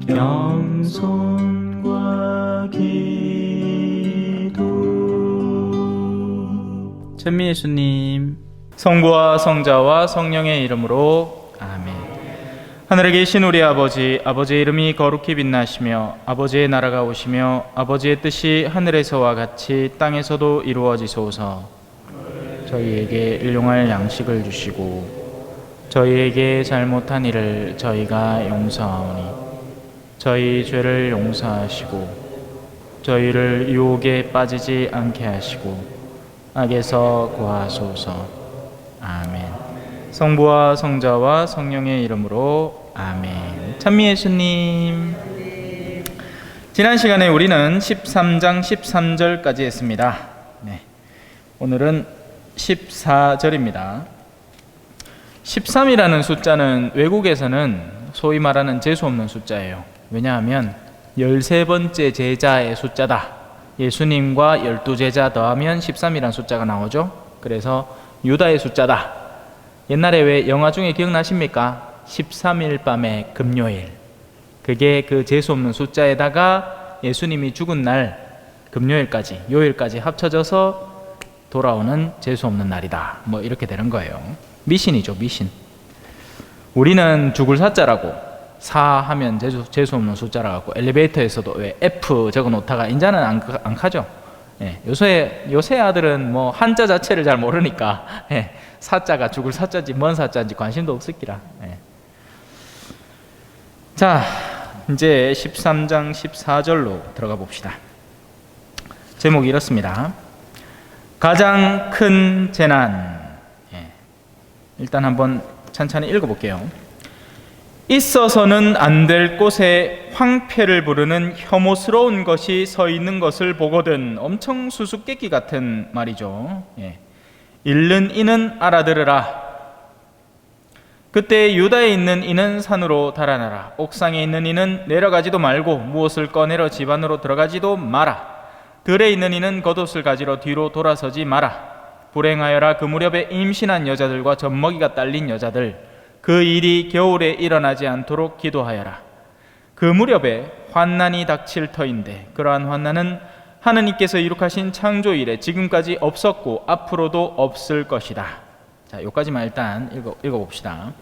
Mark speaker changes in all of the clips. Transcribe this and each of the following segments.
Speaker 1: 겸손과 기도.
Speaker 2: 천미 예수님, 성부와 성자와 성령의 이름으로 아멘. 하늘에 계신 우리 아버지, 아버지의 이름이 거룩히 빛나시며 아버지의 나라가 오시며 아버지의 뜻이 하늘에서와 같이 땅에서도 이루어지소서. 저희에게 일용할 양식을 주시고 저희에게 잘못한 일을 저희가 용서하오니 저희 죄를 용서하시고 저희를 유혹에 빠지지 않게 하시고 악에서 구하소서. 아멘. 성부와 성자와 성령의 이름으로 아멘. 찬미 예수님, 지난 시간에 우리는 13장 13절까지 했습니다. 오늘은 14절입니다. 13이라는 숫자는 외국에서는 소위 말하는 재수없는 숫자예요. 왜냐하면 13번째 제자의 숫자다. 예수님과 12제자 더하면 13이라는 숫자가 나오죠. 그래서 유다의 숫자다. 옛날에 왜 영화 중에 기억나십니까? 13일 밤의 금요일. 그게 그 재수없는 숫자에다가 예수님이 죽은 날 금요일까지, 요일까지 합쳐져서 돌아오는 재수없는 날이다. 뭐 이렇게 되는 거예요. 미신이죠, 미신. 우리는 죽을 사자라고, 사 하면 재수없는 숫자라 갖고 엘리베이터에서도 왜 F 적어 놓다가 인자는 안 가죠. 요새 아들은 뭐 한자 자체를 잘 모르니까 사자가 죽을 사자인지 뭔 사자인지 관심도 없을기라. 자, 이제 13장 14절로 들어가 봅시다. 제목이 이렇습니다. 가장 큰 재난. 일단 한번 천천히 읽어볼게요. 있어서는 안 될 곳에 황폐를 부르는 혐오스러운 것이 서 있는 것을 보거든. 엄청 수수께끼 같은 말이죠. 읽는 이는 알아들으라. 그때 유다에 있는 이는 산으로 달아나라. 옥상에 있는 이는 내려가지도 말고 무엇을 꺼내러 집 안으로 들어가지도 마라. 들에 있는 이는 겉옷을 가지러 뒤로 돌아서지 마라. 불행하여라. 그 무렵에 임신한 여자들과 젖먹이가 딸린 여자들, 그 일이 겨울에 일어나지 않도록 기도하여라. 그 무렵에 환난이 닥칠 터인데 그러한 환난은 하느님께서 이룩하신 창조 이래 지금까지 없었고 앞으로도 없을 것이다. 자, 여기까지만 일단 읽어봅시다.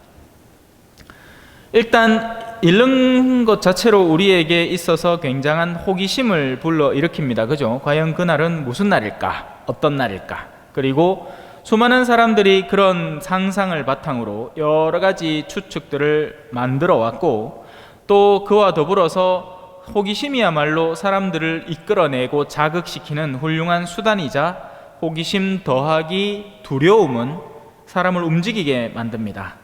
Speaker 2: 일단 읽는 것 자체로 우리에게 있어서 굉장한 호기심을 불러일으킵니다. 그죠? 과연 그날은 무슨 날일까? 어떤 날일까? 그리고 수많은 사람들이 그런 상상을 바탕으로 여러 가지 추측들을 만들어 왔고, 또 그와 더불어서 호기심이야말로 사람들을 이끌어내고 자극시키는 훌륭한 수단이자, 호기심 더하기 두려움은 사람을 움직이게 만듭니다.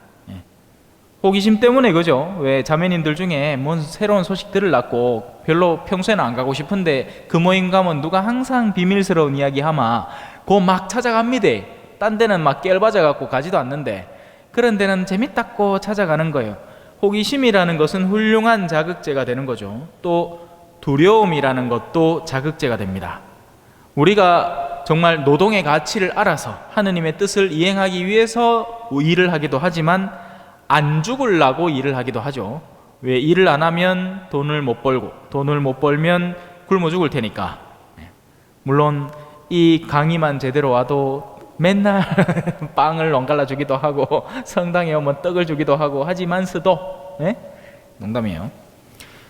Speaker 2: 호기심 때문에, 그죠? 왜 자매님들 중에 뭔 새로운 소식 들으려고 별로 평소에는 안 가고 싶은데 그 모임 가면 누가 항상 비밀스러운 이야기 하마 그거 막 찾아갑니다. 딴 데는 막 깨얼맞아 갖고 가지도 않는데 그런 데는 재밌다고 찾아가는 거예요. 호기심이라는 것은 훌륭한 자극제가 되는 거죠. 또 두려움이라는 것도 자극제가 됩니다. 우리가 정말 노동의 가치를 알아서 하느님의 뜻을 이행하기 위해서 일을 하기도 하지만 안 죽으려고 일을 하기도 하죠. 왜? 일을 안 하면 돈을 못 벌고, 돈을 못 벌면 굶어 죽을 테니까. 물론 이 강의만 제대로 와도 맨날 빵을 엉갈라 주기도 하고 성당에 오면 떡을 주기도 하고 하지만서도 농담이에요.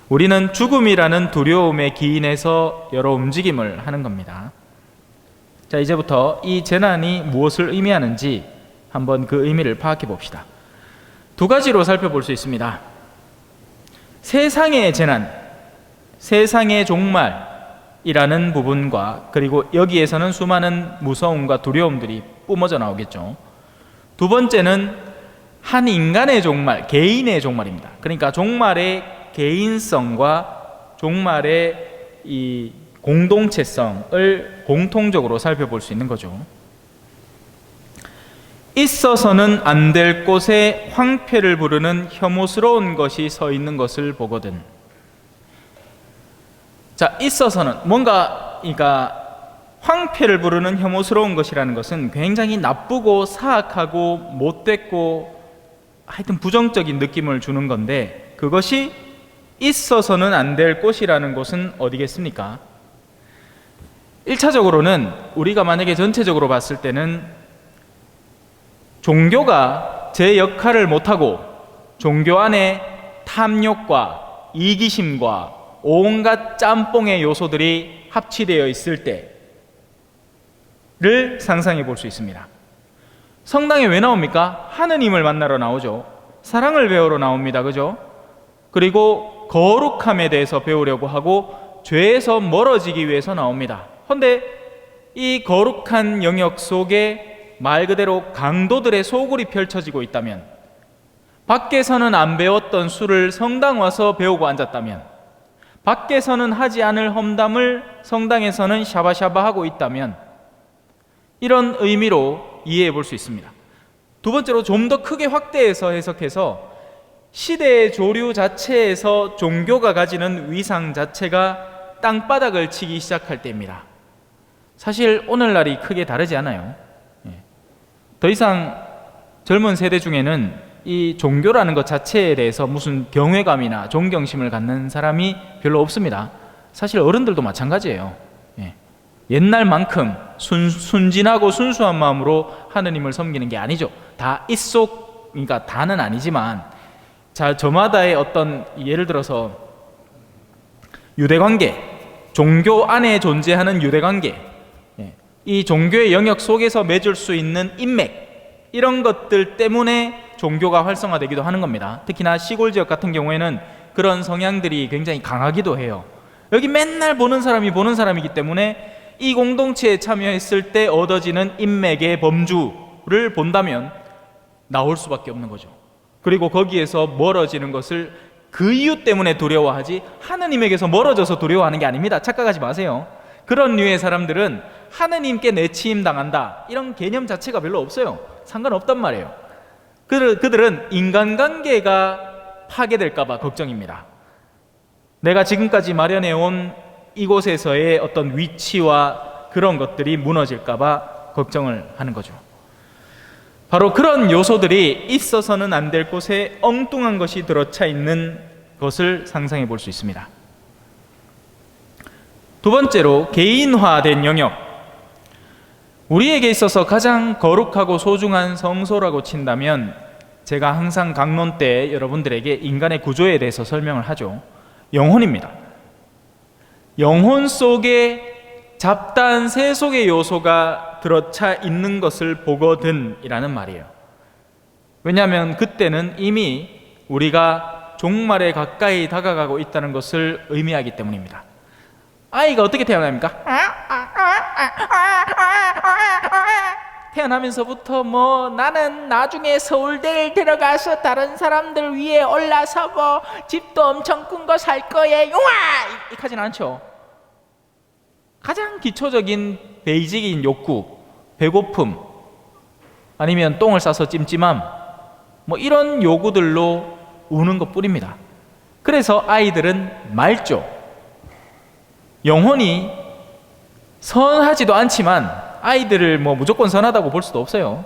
Speaker 2: 우리는 죽음이라는 두려움에 기인해서 여러 움직임을 하는 겁니다. 자, 이제부터 이 재난이 무엇을 의미하는지 한번 그 의미를 파악해 봅시다. 두 가지로 살펴볼 수 있습니다. 세상의 재난, 세상의 종말이라는 부분과, 그리고 여기에서는 수많은 무서움과 두려움들이 뿜어져 나오겠죠. 두 번째는 한 인간의 종말, 개인의 종말입니다. 그러니까 종말의 개인성과 종말의 이 공동체성을 공통적으로 살펴볼 수 있는 거죠. 있어서는 안 될 곳에 황폐를 부르는 혐오스러운 것이 서 있는 것을 보거든. 자, 있어서는 뭔가, 그러니까 황폐를 부르는 혐오스러운 것이라는 것은 굉장히 나쁘고 사악하고 못됐고 하여튼 부정적인 느낌을 주는 건데, 그것이 있어서는 안 될 곳이라는 곳은 어디겠습니까? 1차적으로는 우리가 만약에 전체적으로 봤을 때는 종교가 제 역할을 못하고 종교 안에 탐욕과 이기심과 온갖 짬뽕의 요소들이 합치되어 있을 때를 상상해 볼 수 있습니다. 성당에 왜 나옵니까? 하느님을 만나러 나오죠. 사랑을 배우러 나옵니다. 그죠? 그리고 거룩함에 대해서 배우려고 하고 죄에서 멀어지기 위해서 나옵니다. 그런데 이 거룩한 영역 속에 말 그대로 강도들의 소굴이 펼쳐지고 있다면, 밖에서는 안 배웠던 술을 성당 와서 배우고 앉았다면, 밖에서는 하지 않을 험담을 성당에서는 샤바샤바 하고 있다면, 이런 의미로 이해해 볼 수 있습니다. 두 번째로 좀 더 크게 확대해서 해석해서 시대의 조류 자체에서 종교가 가지는 위상 자체가 땅바닥을 치기 시작할 때입니다. 사실 오늘날이 크게 다르지 않아요. 더 이상 젊은 세대 중에는 이 종교라는 것 자체에 대해서 무슨 경외감이나 존경심을 갖는 사람이 별로 없습니다. 사실 어른들도 마찬가지예요. 옛날만큼 순진하고 순수한 마음으로 하느님을 섬기는 게 아니죠. 다 그러니까 다는 아니지만, 자, 저마다의 어떤, 예를 들어서 유대관계, 종교 안에 존재하는 유대관계, 이 종교의 영역 속에서 맺을 수 있는 인맥, 이런 것들 때문에 종교가 활성화되기도 하는 겁니다. 특히나 시골 지역 같은 경우에는 그런 성향들이 굉장히 강하기도 해요. 여기 맨날 보는 사람이기 때문에 이 공동체에 참여했을 때 얻어지는 인맥의 범주를 본다면 나올 수밖에 없는 거죠. 그리고 거기에서 멀어지는 것을 그 이유 때문에 두려워하지 하느님에게서 멀어져서 두려워하는 게 아닙니다. 착각하지 마세요. 그런 류의 사람들은 하느님께 내치임 당한다, 이런 개념 자체가 별로 없어요. 상관없단 말이에요. 그들은 인간관계가 파괴될까 봐 걱정입니다. 내가 지금까지 마련해온 이곳에서의 어떤 위치와 그런 것들이 무너질까 봐 걱정을 하는 거죠. 바로 그런 요소들이 있어서는 안 될 곳에 엉뚱한 것이 들어차 있는 것을 상상해 볼 수 있습니다. 두 번째로 개인화된 영역. 우리에게 있어서 가장 거룩하고 소중한 성소라고 친다면, 제가 항상 강론 때 여러분들에게 인간의 구조에 대해서 설명을 하죠. 영혼입니다. 영혼 속에 잡다한 세속의 요소가 들어차 있는 것을 보거든이라는 말이에요. 왜냐하면 그때는 이미 우리가 종말에 가까이 다가가고 있다는 것을 의미하기 때문입니다. 아이가 어떻게 태어납니까? 태어나면서부터 나는 나중에 서울대를 들어가서 다른 사람들 위에 올라서고 집도 엄청 큰 거 살 거예요. 이렇게 하진 않죠. 가장 기초적인 베이직인 욕구, 배고픔, 아니면 똥을 싸서 찜찜함, 이런 요구들로 우는 것 뿐입니다. 그래서 아이들은 맑죠. 영혼이 선하지도 않지만 아이들을 무조건 선하다고 볼 수도 없어요.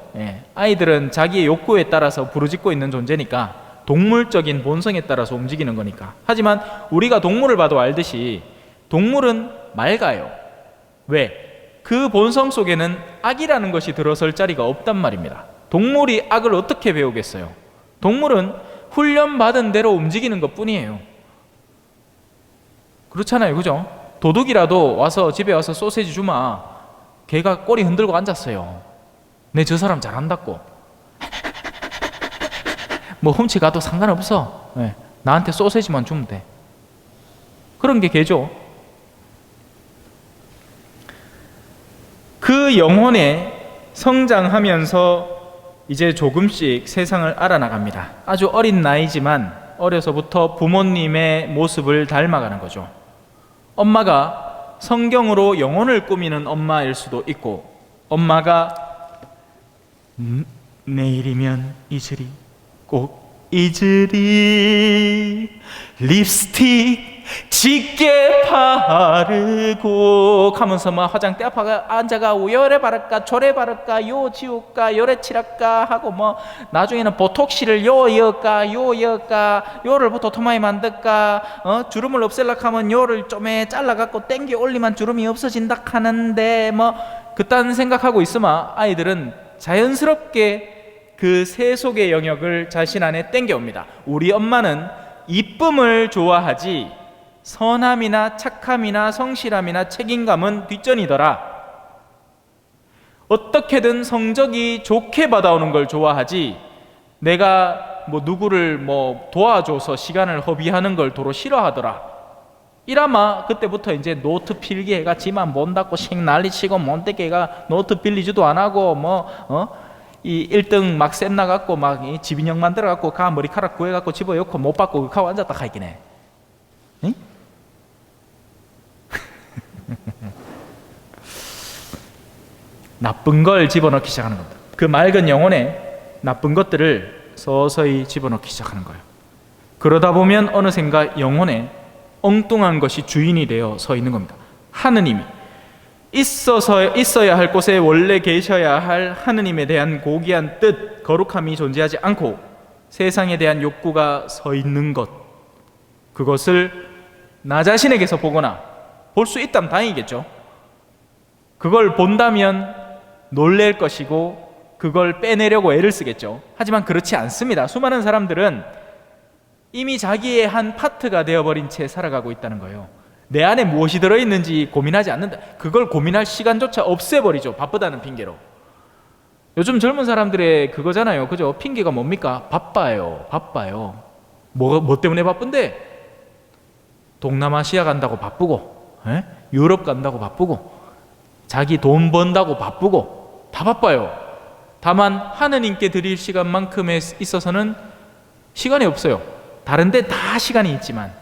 Speaker 2: 아이들은 자기의 욕구에 따라서 부르짖고 있는 존재니까, 동물적인 본성에 따라서 움직이는 거니까. 하지만 우리가 동물을 봐도 알듯이 동물은 맑아요. 왜? 그 본성 속에는 악이라는 것이 들어설 자리가 없단 말입니다. 동물이 악을 어떻게 배우겠어요? 동물은 훈련받은 대로 움직이는 것 뿐이에요. 그렇잖아요, 그죠? 도둑이라도 와서 집에 와서 소세지 주마, 걔가 꼬리 흔들고 앉았어요. 내 저 사람 잘한다고. 훔치가도 상관없어. 나한테 소세지만 주면 돼. 그런 게 걔죠. 그 영혼에 성장하면서 이제 조금씩 세상을 알아나갑니다. 아주 어린 나이지만 어려서부터 부모님의 모습을 닮아가는 거죠. 엄마가 성경으로 영혼을 꾸미는 엄마일 수도 있고, 엄마가 내일이면 잊으리, 꼭 잊으리, 립스틱 짙게 바르고 하면서 막 화장대 앞에 앉아가 요래 바를까 저래 바를까 요 지울까 요래 칠할까 하고 뭐 나중에는 보톡시를 요 여을까 요 여을까 요를 도톰하게 만들까 주름을 없앨라 하면 요를 좀에 잘라갖고 땡겨 올리면 주름이 없어진다 하는데 뭐 그딴 생각하고 있으면 아이들은 자연스럽게 그 세속의 영역을 자신 안에 땡겨옵니다. 우리 엄마는 이쁨을 좋아하지 선함이나 착함이나 성실함이나 책임감은 뒷전이더라. 어떻게든 성적이 좋게 받아오는 걸 좋아하지 내가 뭐 누구를 뭐 도와줘서 시간을 허비하는 걸 도로 싫어하더라. 이라마 그때부터 이제 노트 필기해가 지만 못닦고 식 난리치고 못되게가 노트 빌리지도 안 하고 이 1등 막 쌤 나갖고 막 지빈형 만들어갖고 가 머리카락 구해갖고 집어넣고 못 받고 가고 앉았다 가있긴 해. 응? 나쁜 걸 집어넣기 시작하는 겁니다. 그 맑은 영혼에 나쁜 것들을 서서히 집어넣기 시작하는 거예요. 그러다 보면 어느샌가 영혼에 엉뚱한 것이 주인이 되어 서 있는 겁니다. 하느님이 있어야 할 곳에 원래 계셔야 할 하느님에 대한 고귀한 뜻, 거룩함이 존재하지 않고 세상에 대한 욕구가 서 있는 것, 그것을 나 자신에게서 보거나 볼 수 있다면 다행이겠죠. 그걸 본다면 놀랄 것이고 그걸 빼내려고 애를 쓰겠죠. 하지만 그렇지 않습니다. 수많은 사람들은 이미 자기의 한 파트가 되어버린 채 살아가고 있다는 거예요. 내 안에 무엇이 들어있는지 고민하지 않는다. 그걸 고민할 시간조차 없애버리죠. 바쁘다는 핑계로. 요즘 젊은 사람들의 그거잖아요. 그죠? 핑계가 뭡니까? 바빠요. 뭐 때문에 바쁜데? 동남아시아 간다고 바쁘고, 유럽 간다고 바쁘고, 자기 돈 번다고 바쁘고, 다 바빠요. 다만 하느님께 드릴 시간만큼에 있어서는 시간이 없어요. 다른 데 다 시간이 있지만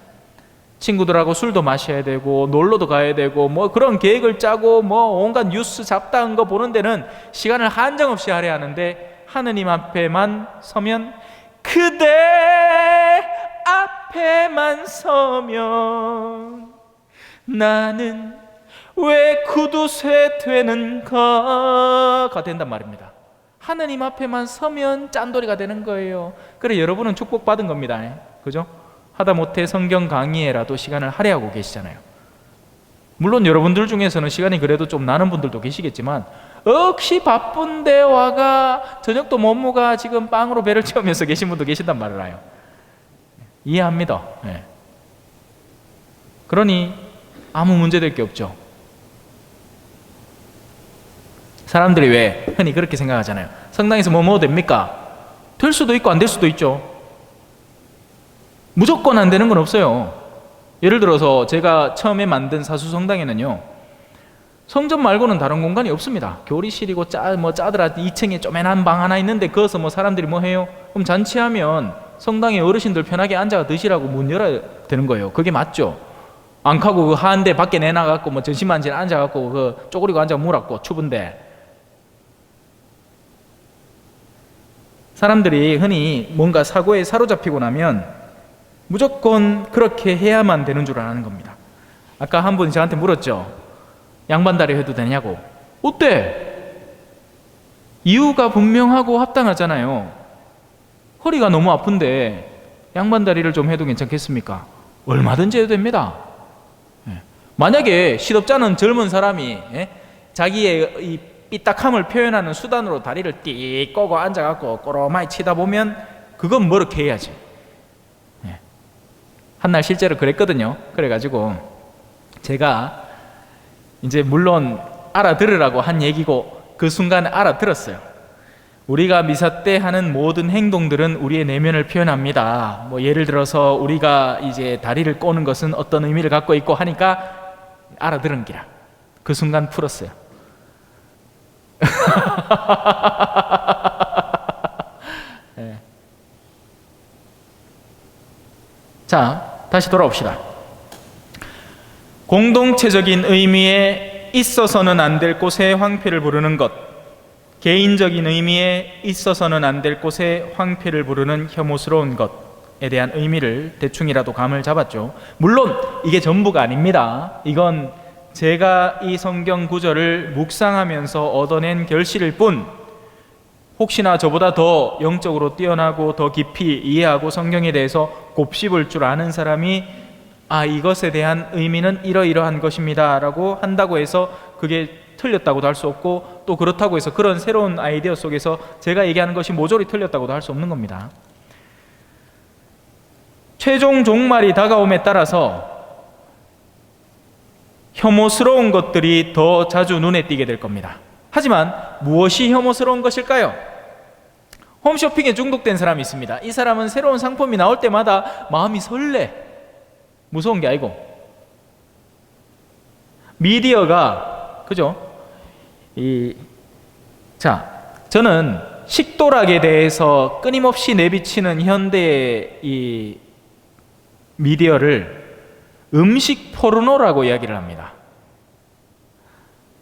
Speaker 2: 친구들하고 술도 마셔야 되고 놀러도 가야 되고 뭐 그런 계획을 짜고 뭐 온갖 뉴스 잡다한 거 보는 데는 시간을 한정없이 할애야 하는데 하느님 앞에만 서면 그대 앞에만 서면 나는 왜 구두쇠 되는가가 된단 말입니다. 하느님 앞에만 서면 짠돌이가 되는 거예요. 그래 여러분은 축복받은 겁니다. 그죠? 하다못해 성경 강의에라도 시간을 할애하고 계시잖아요. 물론 여러분들 중에서는 시간이 그래도 좀 나는 분들도 계시겠지만 억시 바쁜데 와가 저녁도 못 먹어 지금 빵으로 배를 채우면서 계신 분도 계신단 말을 해요. 이해합니다. 그러니 아무 문제될 게 없죠. 사람들이 왜 흔히 그렇게 생각하잖아요. 성당에서 뭐 먹어도 됩니까? 될 수도 있고 안 될 수도 있죠. 무조건 안 되는 건 없어요. 예를 들어서 제가 처음에 만든 사수성당에는요, 성전 말고는 다른 공간이 없습니다. 교리실이고 짜들아 2층에 쪼매난 방 하나 있는데 거기서 뭐 사람들이 뭐 해요? 그럼 잔치하면 성당에 어르신들 편하게 앉아 드시라고 문 열어야 되는 거예요. 그게 맞죠? 안 가고 그 하한데 밖에 내놔갖고 뭐 전신만지에 앉아갖고 그 쪼그리고 앉아 물었고 추운데. 사람들이 흔히 뭔가 사고에 사로잡히고 나면 무조건 그렇게 해야만 되는 줄 아는 겁니다. 아까 한 분이 저한테 물었죠. 양반다리 해도 되냐고. 어때? 이유가 분명하고 합당하잖아요. 허리가 너무 아픈데 양반다리를 좀 해도 괜찮겠습니까? 얼마든지 해도 됩니다. 만약에 시덥잖은 젊은 사람이 자기의 이 삐딱함을 표현하는 수단으로 다리를 띠 꼬고 앉아갖고 꼬로마이 치다 보면 그건 뭐렇게 해야지. 한날 실제로 그랬거든요. 그래가지고 제가 이제 물론 알아들으라고 한 얘기고 그 순간에 알아들었어요. 우리가 미사 때 하는 모든 행동들은 우리의 내면을 표현합니다. 뭐 예를 들어서 우리가 이제 다리를 꼬는 것은 어떤 의미를 갖고 있고 하니까 알아들은 기라. 그 순간 풀었어요. 네. 자, 다시 돌아옵시다. 공동체적인 의미에 있어서는 안 될 곳에 황폐를 부르는 것, 개인적인 의미에 있어서는 안 될 곳에 황폐를 부르는 혐오스러운 것, 대한 의미를 대충이라도 감을 잡았죠. 물론 이게 전부가 아닙니다. 이건 제가 이 성경 구절을 묵상하면서 얻어낸 결실일 뿐, 혹시나 저보다 더 영적으로 뛰어나고 더 깊이 이해하고 성경에 대해서 곱씹을 줄 아는 사람이 이것에 대한 의미는 이러이러한 것입니다 라고 한다고 해서 그게 틀렸다고도 할 수 없고, 또 그렇다고 해서 그런 새로운 아이디어 속에서 제가 얘기하는 것이 모조리 틀렸다고도 할 수 없는 겁니다. 최종 종말이 다가옴에 따라서 혐오스러운 것들이 더 자주 눈에 띄게 될 겁니다. 하지만 무엇이 혐오스러운 것일까요? 홈쇼핑에 중독된 사람이 있습니다. 이 사람은 새로운 상품이 나올 때마다 마음이 설레. 무서운 게 아니고, 미디어가, 그죠? 저는 식도락에 대해서 끊임없이 내비치는 현대의 이 미디어를 음식 포르노라고 이야기를 합니다.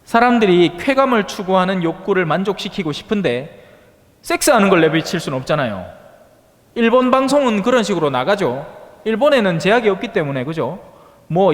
Speaker 2: 사람들이 쾌감을 추구하는 욕구를 만족시키고 싶은데 섹스하는 걸 내비칠 수는 없잖아요. 일본 방송은 그런 식으로 나가죠. 일본에는 제약이 없기 때문에, 그죠?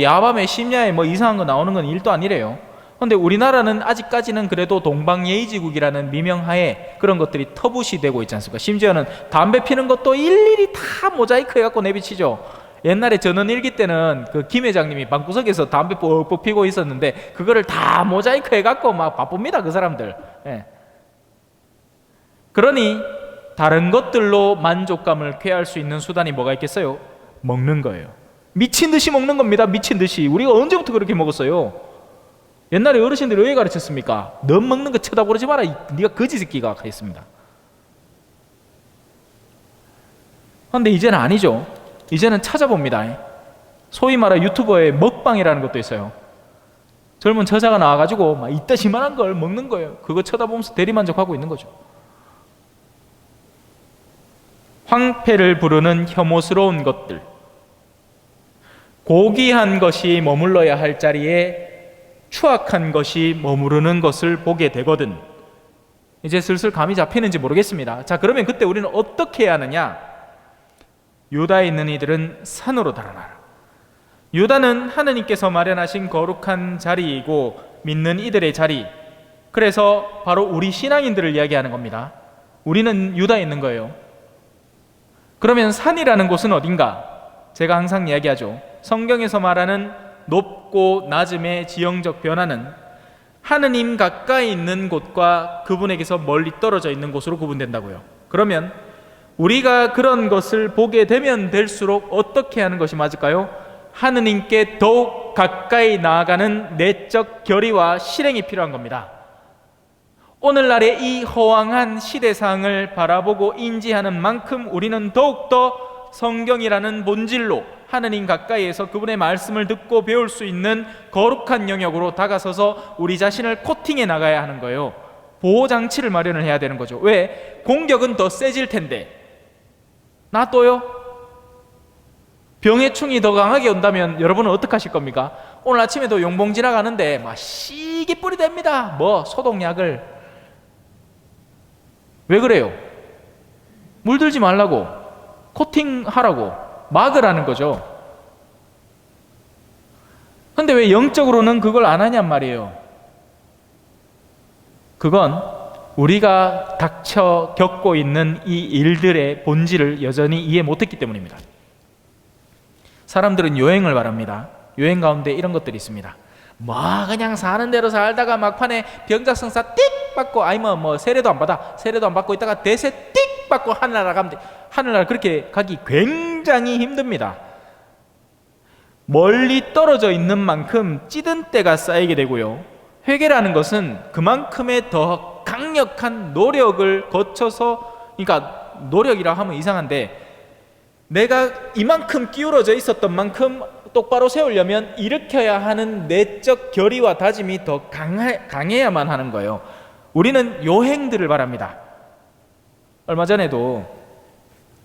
Speaker 2: 야밤에 심야에 이상한 거 나오는 건 일도 아니래요. 근데 우리나라는 아직까지는 그래도 동방예의지국이라는 미명하에 그런 것들이 터부시 되고 있지 않습니까? 심지어는 담배 피는 것도 일일이 다 모자이크 해갖고 내비치죠. 옛날에 저는 일기 때는 그 김 회장님이 방구석에서 담배 뻑뻑 피고 있었는데 그거를 다 모자이크 해갖고 막 바쁩니다, 그 사람들. 예. 그러니 다른 것들로 만족감을 쾌할 수 있는 수단이 뭐가 있겠어요? 먹는 거예요. 미친 듯이 먹는 겁니다. 미친 듯이. 우리가 언제부터 그렇게 먹었어요? 옛날에 어르신들이 왜 가르쳤습니까? 너 먹는 거 쳐다보지 마라, 네가 거지 새끼가 했습니다. 그런데 이제는 아니죠. 이제는 찾아봅니다. 소위 말해 유튜버의 먹방이라는 것도 있어요. 젊은 저자가 나와가지고 막 이따시만한 걸 먹는 거예요. 그거 쳐다보면서 대리만족하고 있는 거죠. 황폐를 부르는 혐오스러운 것들, 고귀한 것이 머물러야 할 자리에 추악한 것이 머무르는 것을 보게 되거든. 이제 슬슬 감이 잡히는지 모르겠습니다. 자, 그러면 그때 우리는 어떻게 해야 하느냐? 유다에 있는 이들은 산으로 달아나라. 유다는 하느님께서 마련하신 거룩한 자리이고 믿는 이들의 자리, 그래서 바로 우리 신앙인들을 이야기하는 겁니다. 우리는 유다에 있는 거예요. 그러면 산이라는 곳은 어딘가? 제가 항상 이야기하죠. 성경에서 말하는 높고 낮음의 지형적 변화는 하느님 가까이 있는 곳과 그분에게서 멀리 떨어져 있는 곳으로 구분된다고요. 그러면 우리가 그런 것을 보게 되면 될수록 어떻게 하는 것이 맞을까요? 하느님께 더욱 가까이 나아가는 내적 결의와 실행이 필요한 겁니다. 오늘날의 이 허황한 시대상을 바라보고 인지하는 만큼 우리는 더욱더 성경이라는 본질로 하느님 가까이에서 그분의 말씀을 듣고 배울 수 있는 거룩한 영역으로 다가서서 우리 자신을 코팅해 나가야 하는 거예요. 보호장치를 마련을 해야 되는 거죠. 왜? 공격은 더 세질 텐데. 나 또요? 병의 충이 더 강하게 온다면 여러분은 어떡하실 겁니까? 오늘 아침에도 용봉 지나가는데 막 시기 뿌리 댑니다. 소독약을. 왜 그래요? 물들지 말라고, 코팅하라고, 막으라는 거죠. 근데 왜 영적으로는 그걸 안 하냔 말이에요. 그건 우리가 닥쳐 겪고 있는 이 일들의 본질을 여전히 이해 못했기 때문입니다. 사람들은 요행을 바랍니다. 요행 가운데 이런 것들이 있습니다. 그냥 사는 대로 살다가 막판에 병자성사 띡 받고, 세례도 안 받아, 세례도 안 받고 있다가 대세 띡 받고 하늘나라 가면 돼. 하늘나라 그렇게 가기 굉장히 힘듭니다. 멀리 떨어져 있는 만큼 찌든 때가 쌓이게 되고요. 회개라는 것은 그만큼의 더 강력한 노력을 거쳐서, 그러니까 노력이라 하면 이상한데, 내가 이만큼 기울어져 있었던 만큼 똑바로 세우려면 일으켜야 하는 내적 결의와 다짐이 더 강해야만 하는 거예요. 우리는 요행들을 바랍니다. 얼마 전에도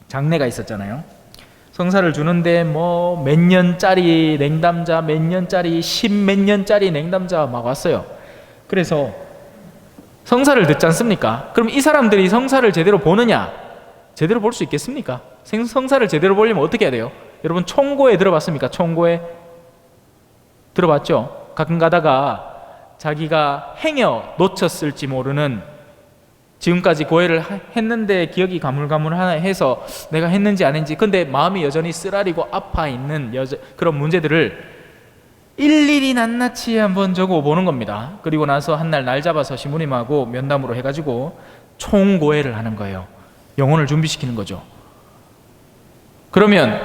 Speaker 2: 장례가 있었잖아요. 성사를 주는데 몇 년짜리 냉담자, 몇 년짜리, 10몇 년짜리 냉담자 막 왔어요. 그래서 성사를 듣지 않습니까? 그럼 이 사람들이 성사를 제대로 보느냐? 제대로 볼 수 있겠습니까? 성사를 제대로 보려면 어떻게 해야 돼요? 여러분 총고에 들어봤습니까? 총고에 들어봤죠? 가끔 가다가 자기가 행여 놓쳤을지 모르는, 지금까지 고해를 했는데 기억이 가물가물해서 내가 했는지 안 했는지, 근데 마음이 여전히 쓰라리고 아파 있는 그런 문제들을 일일이 낱낱이 한번 적어보는 겁니다. 그리고 나서 한날 날 잡아서 시부님하고 면담으로 해가지고 총고해를 하는 거예요. 영혼을 준비시키는 거죠. 그러면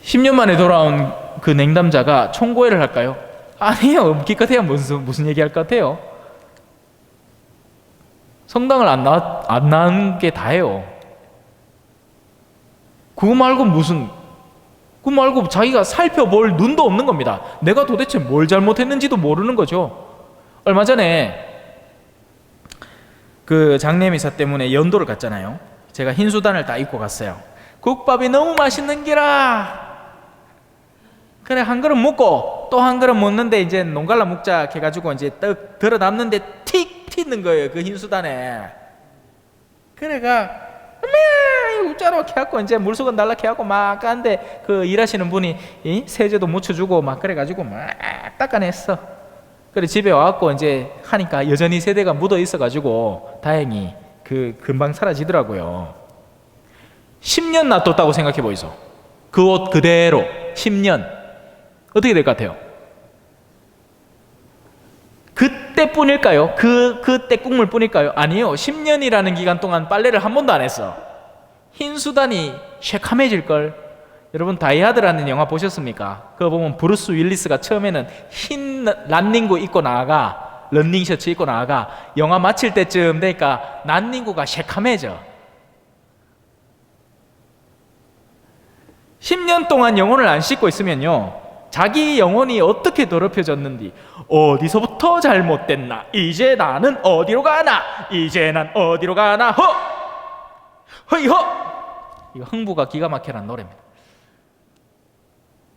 Speaker 2: 10년 만에 돌아온 그 냉담자가 총고해를 할까요? 아니에요. 기껏해야 무슨 얘기할 것 같아요? 성당을 안 나온 게 다예요. 그거 말고 자기가 살펴볼 눈도 없는 겁니다. 내가 도대체 뭘 잘못했는지도 모르는 거죠. 얼마 전에 그 장례미사 때문에 연도를 갔잖아요. 제가 흰 수단을 딱 입고 갔어요. 국밥이 너무 맛있는 기라. 그래, 한 그릇 먹고 또 한 그릇 먹는데 이제 농갈라 먹자 해가지고 이제 떡 들어 담는데 틱 튀는 거예요. 그 흰 수단에. 그래가 웃자로 해갖고 이제 물수건 달라 해갖고 막 까는데 그 일하시는 분이 세제도 묻혀주고 막 그래가지고 막 닦아냈어. 그래 집에 와갖고 이제 하니까 여전히 세대가 묻어 있어가지고 다행히 그 금방 사라지더라고요. 10년 놔뒀다고 생각해 보이소. 그 옷 그대로 10년 어떻게 될 것 같아요? 그때뿐일까요? 그때 국물 뿐일까요? 아니에요. 10년이라는 기간 동안 빨래를 한 번도 안 했어. 흰 수단이 쉐캄해질걸. 여러분 다이하드라는 영화 보셨습니까? 그거 보면 브루스 윌리스가 처음에는 흰 란닝구 입고 나아가, 런닝 셔츠 입고 나아가, 영화 마칠 때쯤 되니까 란닝구가 쉐캄해져. 10년 동안 영혼을 안 씻고 있으면요, 자기 영혼이 어떻게 더럽혀졌는지, 어디서부터 잘못됐나, 이제 나는 어디로 가나, 이제 난 어디로 가나, 허이허. 이거 흥부가 기가 막혀라는 노래입니다.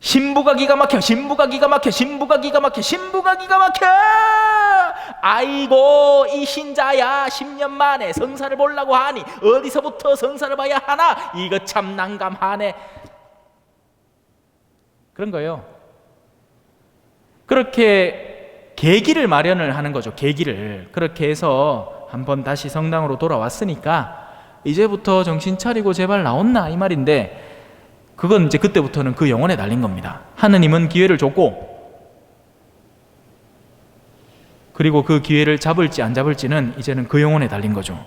Speaker 2: 신부가 기가 막혀, 신부가 기가 막혀, 신부가 기가 막혀, 신부가 기가 막혀. 아이고 이 신자야 10년 만에 성사를 보려고 하니 어디서부터 성사를 봐야 하나, 이거 참 난감하네. 그런 거예요. 그렇게 계기를 마련을 하는 거죠. 계기를. 그렇게 해서 한번 다시 성당으로 돌아왔으니까 이제부터 정신 차리고 제발 나온나 이 말인데, 그건 이제 그때부터는 그 영혼에 달린 겁니다. 하느님은 기회를 줬고, 그리고 그 기회를 잡을지 안 잡을지는 이제는 그 영혼에 달린 거죠.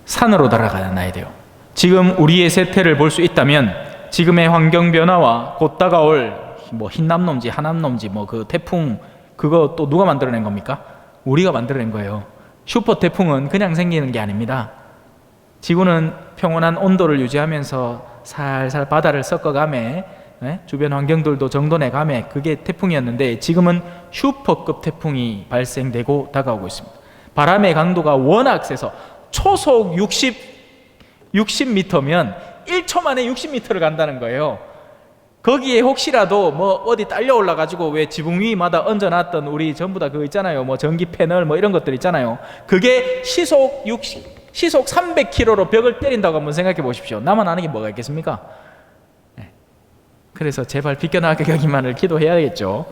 Speaker 2: 산으로 달아가야 돼요. 지금 우리의 세태를 볼 수 있다면 지금의 환경 변화와 곧 다가올 뭐 흰남놈지 하남놈지 뭐 그 태풍, 그거 또 누가 만들어낸 겁니까? 우리가 만들어낸 거예요. 슈퍼 태풍은 그냥 생기는 게 아닙니다. 지구는 평온한 온도를 유지하면서 살살 바다를 섞어가며 주변 환경들도 정돈해가며 그게 태풍이었는데, 지금은 슈퍼급 태풍이 발생되고 다가오고 있습니다. 바람의 강도가 워낙 세서 초속 60m면 1초 만에 60m를 간다는 거예요. 거기에 혹시라도 뭐 어디 딸려 올라가지고 왜 지붕 위마다 얹어놨던 우리 전부 다 그거 있잖아요. 뭐 전기 패널 뭐 이런 것들 있잖아요. 그게 시속 300km로 벽을 때린다고 한번 생각해 보십시오. 나만 아는 게 뭐가 있겠습니까? 그래서 제발 비껴나가게 하기만을 기도해야겠죠.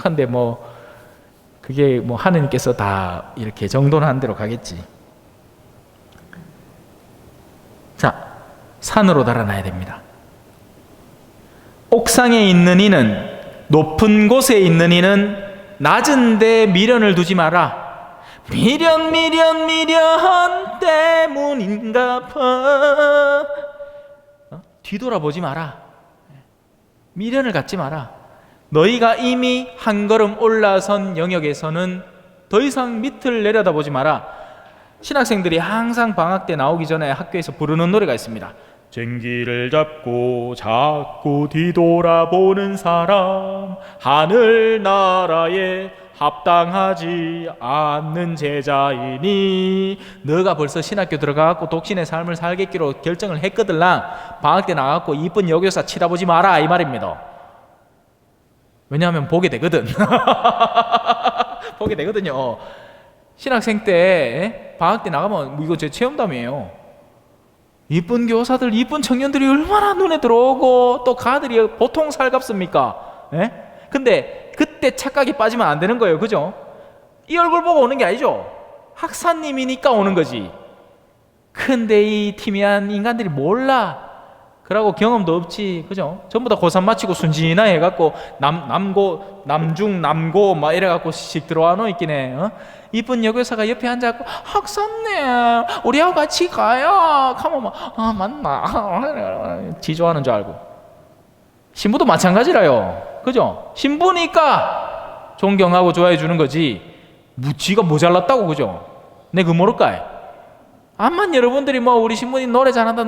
Speaker 2: 근데 뭐 그게 뭐 하느님께서 다 이렇게 정돈한 대로 가겠지. 자, 산으로 달아나야 됩니다. 옥상에 있는 이는, 높은 곳에 있는 이는 낮은 데 미련을 두지 마라. 미련 때문인가 봐. 뒤돌아보지 마라. 미련을 갖지 마라. 너희가 이미 한 걸음 올라선 영역에서는 더 이상 밑을 내려다보지 마라. 신학생들이 항상 방학 때 나오기 전에 학교에서 부르는 노래가 있습니다. 쟁기를 잡고 자꾸 뒤돌아보는 사람, 하늘나라에 합당하지 않는 제자이니. 너가 벌써 신학교 들어가갖고 독신의 삶을 살겠기로 결정을 했거들랑 방학 때 나가갖고 이쁜 여교사 치다보지 마라 이 말입니다. 왜냐하면 보게 되거든. 보게 되거든요. 신학생 때 방학 때 나가면 이거 제 체험담이에요. 이쁜 교사들, 이쁜 청년들이 얼마나 눈에 들어오고 또 가들이 보통 살갑습니까? 예? 근데 그때 착각에 빠지면 안 되는 거예요. 그죠? 이 얼굴 보고 오는 게 아니죠. 학사님이니까 오는 거지. 근데 이 티미한 인간들이 몰라. 그러고 경험도 없지. 그죠? 전부 다 고3 마치고 순진하게 해갖고 남중 남고 막 이래갖고 씩 들어와 놓 있긴 해. 이쁜 여교사가 옆에 앉아갖고 학사님 우리하고 같이 가요. 가면 막 맞나 지조하는 줄 알고. 신부도 마찬가지라요. 그죠? 신부니까 존경하고 좋아해 주는 거지. 지가 모자랐다고. 그죠? 내 그 모를까? 암만 여러분들이 뭐 우리 신부님 노래 잘한다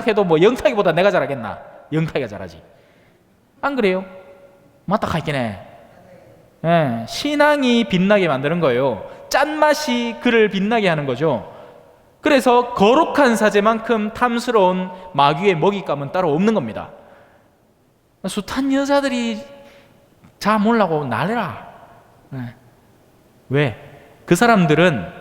Speaker 2: 해도 뭐 영탁이보다 내가 잘하겠나? 영탁이가 잘하지. 안 그래요? 맞다 하긴 해. 예, 신앙이 빛나게 만드는 거예요. 짠맛이 그를 빛나게 하는 거죠. 그래서 거룩한 사제만큼 탐스러운 마귀의 먹잇감은 따로 없는 겁니다. 숱한 여자들이 자 몰라고 난리라. 예. 왜? 그 사람들은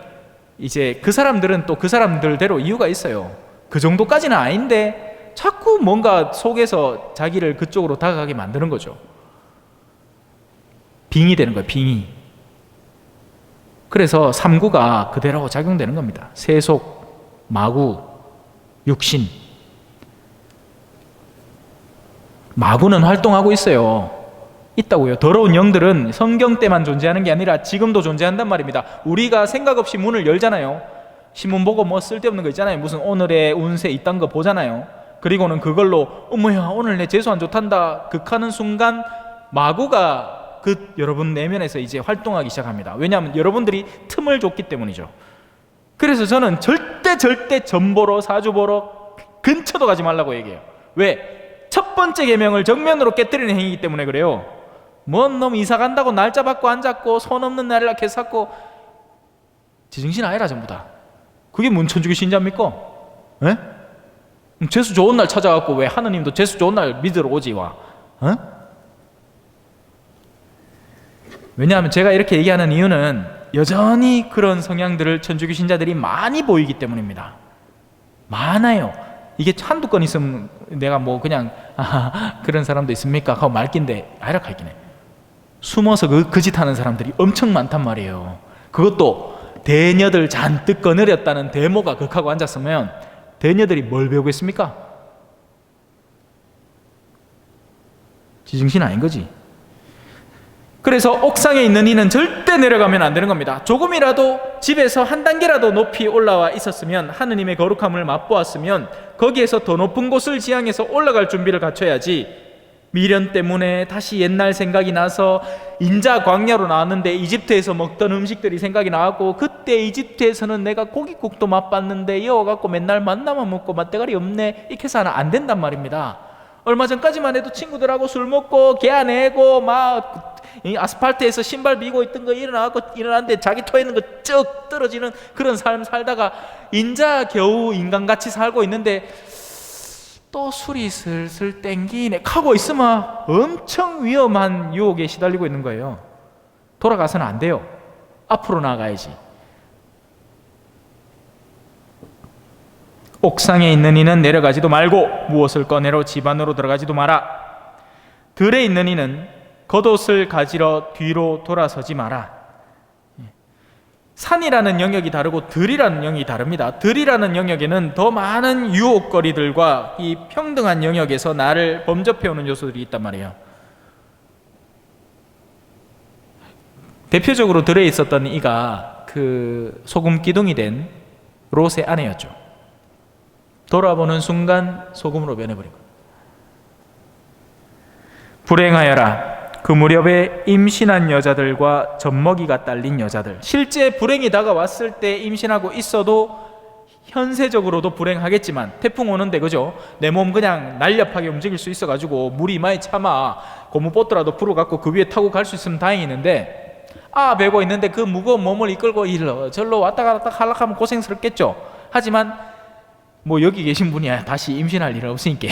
Speaker 2: 또 그 사람들대로 이유가 있어요. 그 정도까지는 아닌데 자꾸 뭔가 속에서 자기를 그쪽으로 다가가게 만드는 거죠. 빙이 되는 거예요. 빙이. 그래서 삼구가 그대로 작용되는 겁니다. 세속, 마구, 육신. 마구는 활동하고 있다고요. 더러운 영들은 성경 때만 존재하는 게 아니라 지금도 존재한단 말입니다. 우리가 생각 없이 문을 열잖아요. 신문 보고 뭐 쓸데없는 거 있잖아요. 무슨 오늘의 운세 이딴 거 보잖아요. 그리고는 그걸로 어머야 오늘 내 재수 안 좋단다 극하는 순간 마구가 여러분 내면에서 이제 활동하기 시작합니다. 왜냐하면 여러분들이 틈을 줬기 때문이죠. 그래서 저는 절대 점보러 사주보러 근처도 가지 말라고 얘기해요. 왜? 첫 번째 계명을 정면으로 깨뜨리는 행위이기 때문에 그래요. 뭔 놈 이사 간다고 날짜 받고 앉았고 손 없는 날이라 캐샀고 지정신 아니라 전부 다. 그게 문천주교 신자입니까? 에? 재수 좋은 날 찾아갖고 왜 하느님도 재수 좋은 날 믿으러 오지 와. 왜냐하면 제가 이렇게 얘기하는 이유는 여전히 그런 성향들을 천주교 신자들이 많이 보이기 때문입니다. 많아요. 이게 한두 건 있으면 내가 뭐 그냥 그런 사람도 있습니까? 하고 말긴데 아이라 할긴 해. 숨어서 그 짓 하는 사람들이 엄청 많단 말이에요. 그것도 대녀들 잔뜩 거느렸다는 대모가 극하고 앉았으면 대녀들이 뭘 배우겠습니까? 지정신 아닌 거지. 그래서 옥상에 있는 이는 절대 내려가면 안 되는 겁니다. 조금이라도 집에서 한 단계라도 높이 올라와 있었으면 하느님의 거룩함을 맛보았으면 거기에서 더 높은 곳을 지향해서 올라갈 준비를 갖춰야지. 미련 때문에 다시 옛날 생각이 나서 인자 광야로 나왔는데 이집트에서 먹던 음식들이 생각이 나고 그때 이집트에서는 내가 고깃국도 맛봤는데 이어갖고 맨날 만나만 먹고 맛대가리 없네 이렇게 해서는 안 된단 말입니다. 얼마 전까지만 해도 친구들하고 술 먹고 개 안 내고 막 아스팔트에서 신발 미고 있던 거 일어났는데 자기 토해 있는 거 쩍 떨어지는 그런 삶 살다가 인자 겨우 인간같이 살고 있는데 또 술이 슬슬 땡기네 하고 있으면 엄청 위험한 유혹에 시달리고 있는 거예요. 돌아가서는 안 돼요. 앞으로 나가야지. 옥상에 있는 이는 내려가지도 말고 무엇을 꺼내러 집 안으로 들어가지도 마라. 들에 있는 이는 겉옷을 가지러 뒤로 돌아서지 마라. 산이라는 영역이 다르고 들이라는 영역이 다릅니다. 들이라는 영역에는 더 많은 유혹거리들과 이 평등한 영역에서 나를 범접해오는 요소들이 있단 말이에요. 대표적으로 들에 있었던 이가 그 소금 기둥이 된 롯의 아내였죠. 돌아보는 순간 소금으로 변해버린 거예요. 불행하여라. 그 무렵에 임신한 여자들과 젖먹이가 딸린 여자들. 실제 불행이 다가왔을 때 임신하고 있어도 현세적으로도 불행하겠지만 태풍 오는데 그죠? 내 몸 그냥 날렵하게 움직일 수 있어가지고 물이 많이 참아 고무보트라도 풀어갖고 그 위에 타고 갈 수 있으면 다행이는데 베고 있는데 그 무거운 몸을 이끌고 일로 절로 왔다 갔다 하락하면 고생스럽겠죠. 하지만 뭐 여기 계신 분이야 다시 임신할 일은 없으니까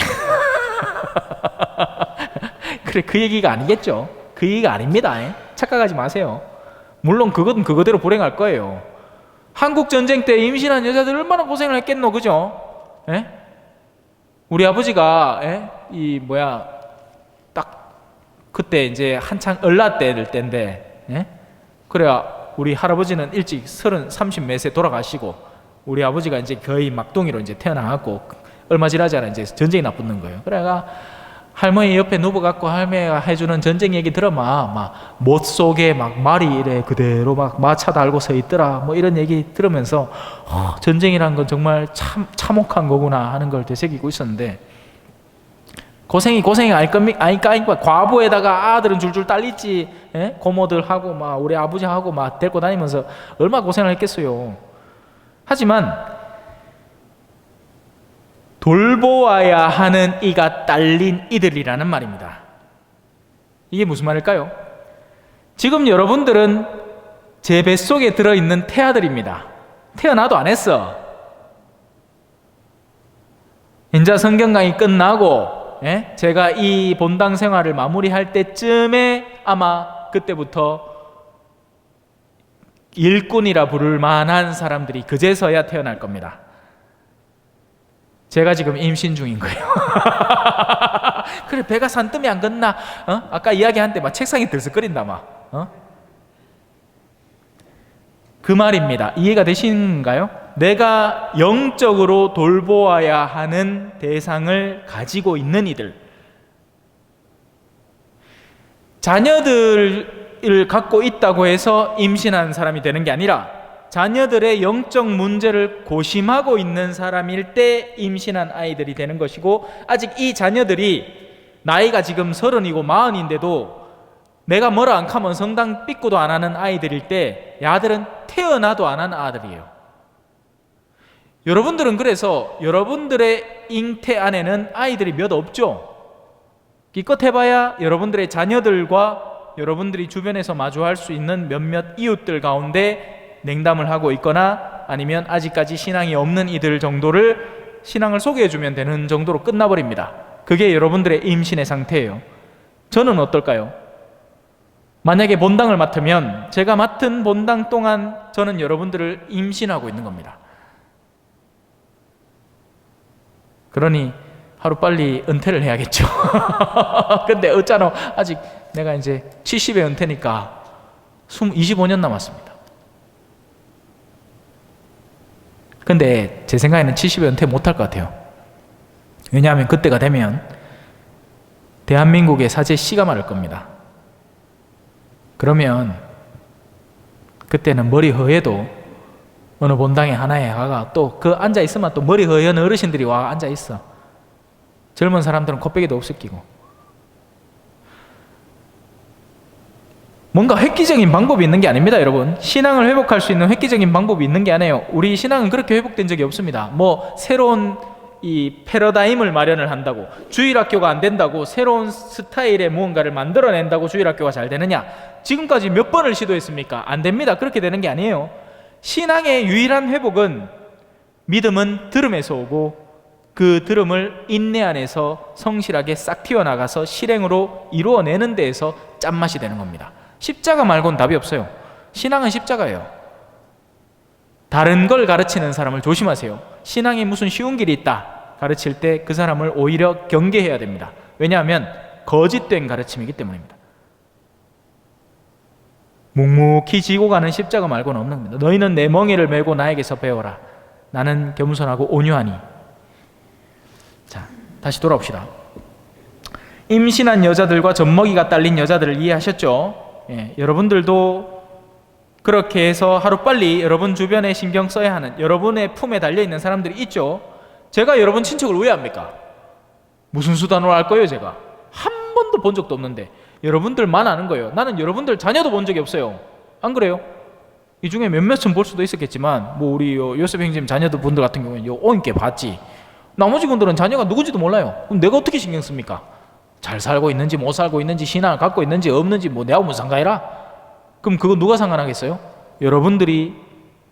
Speaker 2: 그래 그 얘기가 아니겠죠. 그 얘기가 아닙니다. 착각하지 마세요. 물론 그건 그거대로 불행할 거예요. 한국 전쟁 때 임신한 여자들 얼마나 고생을 했겠노, 그죠? 예? 우리 아버지가 딱 그때 이제 한창 얼라 때인데, 예? 그래야 우리 할아버지는 일찍 30몇 세 돌아가시고 우리 아버지가 이제 거의 막둥이로 이제 태어나갖고 얼마 지나지 않아 이제 전쟁이 나붙는 거예요. 그래가 할머니 옆에 누워갖고 할머니가 해주는 전쟁 얘기 들으면 막 못 속에 막 말이 이래 그대로 막 마차 달고 서 있더라 뭐 이런 얘기 들으면서 전쟁이란 건 정말 참혹한 거구나 하는 걸 되새기고 있었는데, 고생이 아니까 과부에다가 아들은 줄줄 딸리지, 예? 고모들하고 막 우리 아버지하고 막 데리고 다니면서 얼마나 고생을 했겠어요. 하지만 돌보아야 하는 이가 딸린 이들이라는 말입니다. 이게 무슨 말일까요? 지금 여러분들은 제 뱃속에 들어있는 태아들입니다. 태어나도 안 했어. 인자 성경 강의 끝나고 제가 이 본당 생활을 마무리할 때쯤에 아마 그때부터 일꾼이라 부를 만한 사람들이 그제서야 태어날 겁니다. 제가 지금 임신 중인 거예요. 그래, 배가 산뜸이 안 걷나? 아까 이야기한 때 막 책상이 들썩거린다 막. 그 말입니다. 이해가 되시는가요? 내가 영적으로 돌보아야 하는 대상을 가지고 있는 이들, 자녀들을 갖고 있다고 해서 임신한 사람이 되는 게 아니라 자녀들의 영적 문제를 고심하고 있는 사람일 때 임신한 아이들이 되는 것이고, 아직 이 자녀들이 나이가 지금 30이고 40인데도 내가 뭐라 안 하면 성당 삐꾸도 안 하는 아이들일 때 야들은 태어나도 안 한 아들이에요. 여러분들은 그래서 여러분들의 잉태 안에는 아이들이 몇 없죠. 기껏 해봐야 여러분들의 자녀들과 여러분들이 주변에서 마주할 수 있는 몇몇 이웃들 가운데 냉담을 하고 있거나 아니면 아직까지 신앙이 없는 이들 정도를 신앙을 소개해주면 되는 정도로 끝나버립니다. 그게 여러분들의 임신의 상태예요. 저는 어떨까요? 만약에 본당을 맡으면 제가 맡은 본당 동안 저는 여러분들을 임신하고 있는 겁니다. 그러니 하루빨리 은퇴를 해야겠죠. 근데 어쩌나 아직 내가 이제 70에 은퇴니까 25년 남았습니다. 근데 제 생각에는 70에 은퇴 못할 것 같아요. 왜냐하면 그때가 되면 대한민국의 사제 씨가 마를 겁니다. 그러면 그때는 머리 허해도 어느 본당에 하나에 가가 또 그 앉아있으면 또 머리 허연 어르신들이 와 앉아있어. 젊은 사람들은 코빼기도 없을 끼고. 뭔가 획기적인 방법이 있는 게 아닙니다, 여러분. 신앙을 회복할 수 있는 획기적인 방법이 있는 게 아니에요. 우리 신앙은 그렇게 회복된 적이 없습니다. 뭐 새로운 이 패러다임을 마련을 한다고, 주일학교가 안 된다고 새로운 스타일의 무언가를 만들어낸다고 주일학교가 잘 되느냐? 지금까지 몇 번을 시도했습니까? 안 됩니다. 그렇게 되는 게 아니에요. 신앙의 유일한 회복은 믿음은 들음에서 오고 그 들음을 인내 안에서 성실하게 싹 튀어나가서 실행으로 이루어내는 데에서 짠맛이 되는 겁니다. 십자가 말고는 답이 없어요. 신앙은 십자가예요. 다른 걸 가르치는 사람을 조심하세요. 신앙에 무슨 쉬운 길이 있다 가르칠 때 그 사람을 오히려 경계해야 됩니다. 왜냐하면 거짓된 가르침이기 때문입니다. 묵묵히 지고 가는 십자가 말고는 없는 겁니다. 너희는 내 멍에를 메고 나에게서 배워라. 나는 겸손하고 온유하니. 자, 다시 돌아옵시다. 임신한 여자들과 젖먹이가 딸린 여자들을 이해하셨죠? 예, 여러분들도 그렇게 해서 하루빨리 여러분 주변에 신경 써야 하는, 여러분의 품에 달려있는 사람들이 있죠. 제가 여러분 친척을 왜 합니까? 무슨 수단으로 할 거예요? 제가 한 번도 본 적도 없는데 여러분들만 아는 거예요. 나는 여러분들 자녀도 본 적이 없어요. 안 그래요? 이 중에 몇몇은 볼 수도 있었겠지만 뭐 우리 요셉 형님 자녀들 분들 같은 경우는 오인께 봤지. 나머지 분들은 자녀가 누군지도 몰라요. 그럼 내가 어떻게 신경 씁니까? 잘 살고 있는지 못 살고 있는지 신앙을 갖고 있는지 없는지 뭐 내하고 무슨 상관이라? 그럼 그거 누가 상관하겠어요? 여러분들이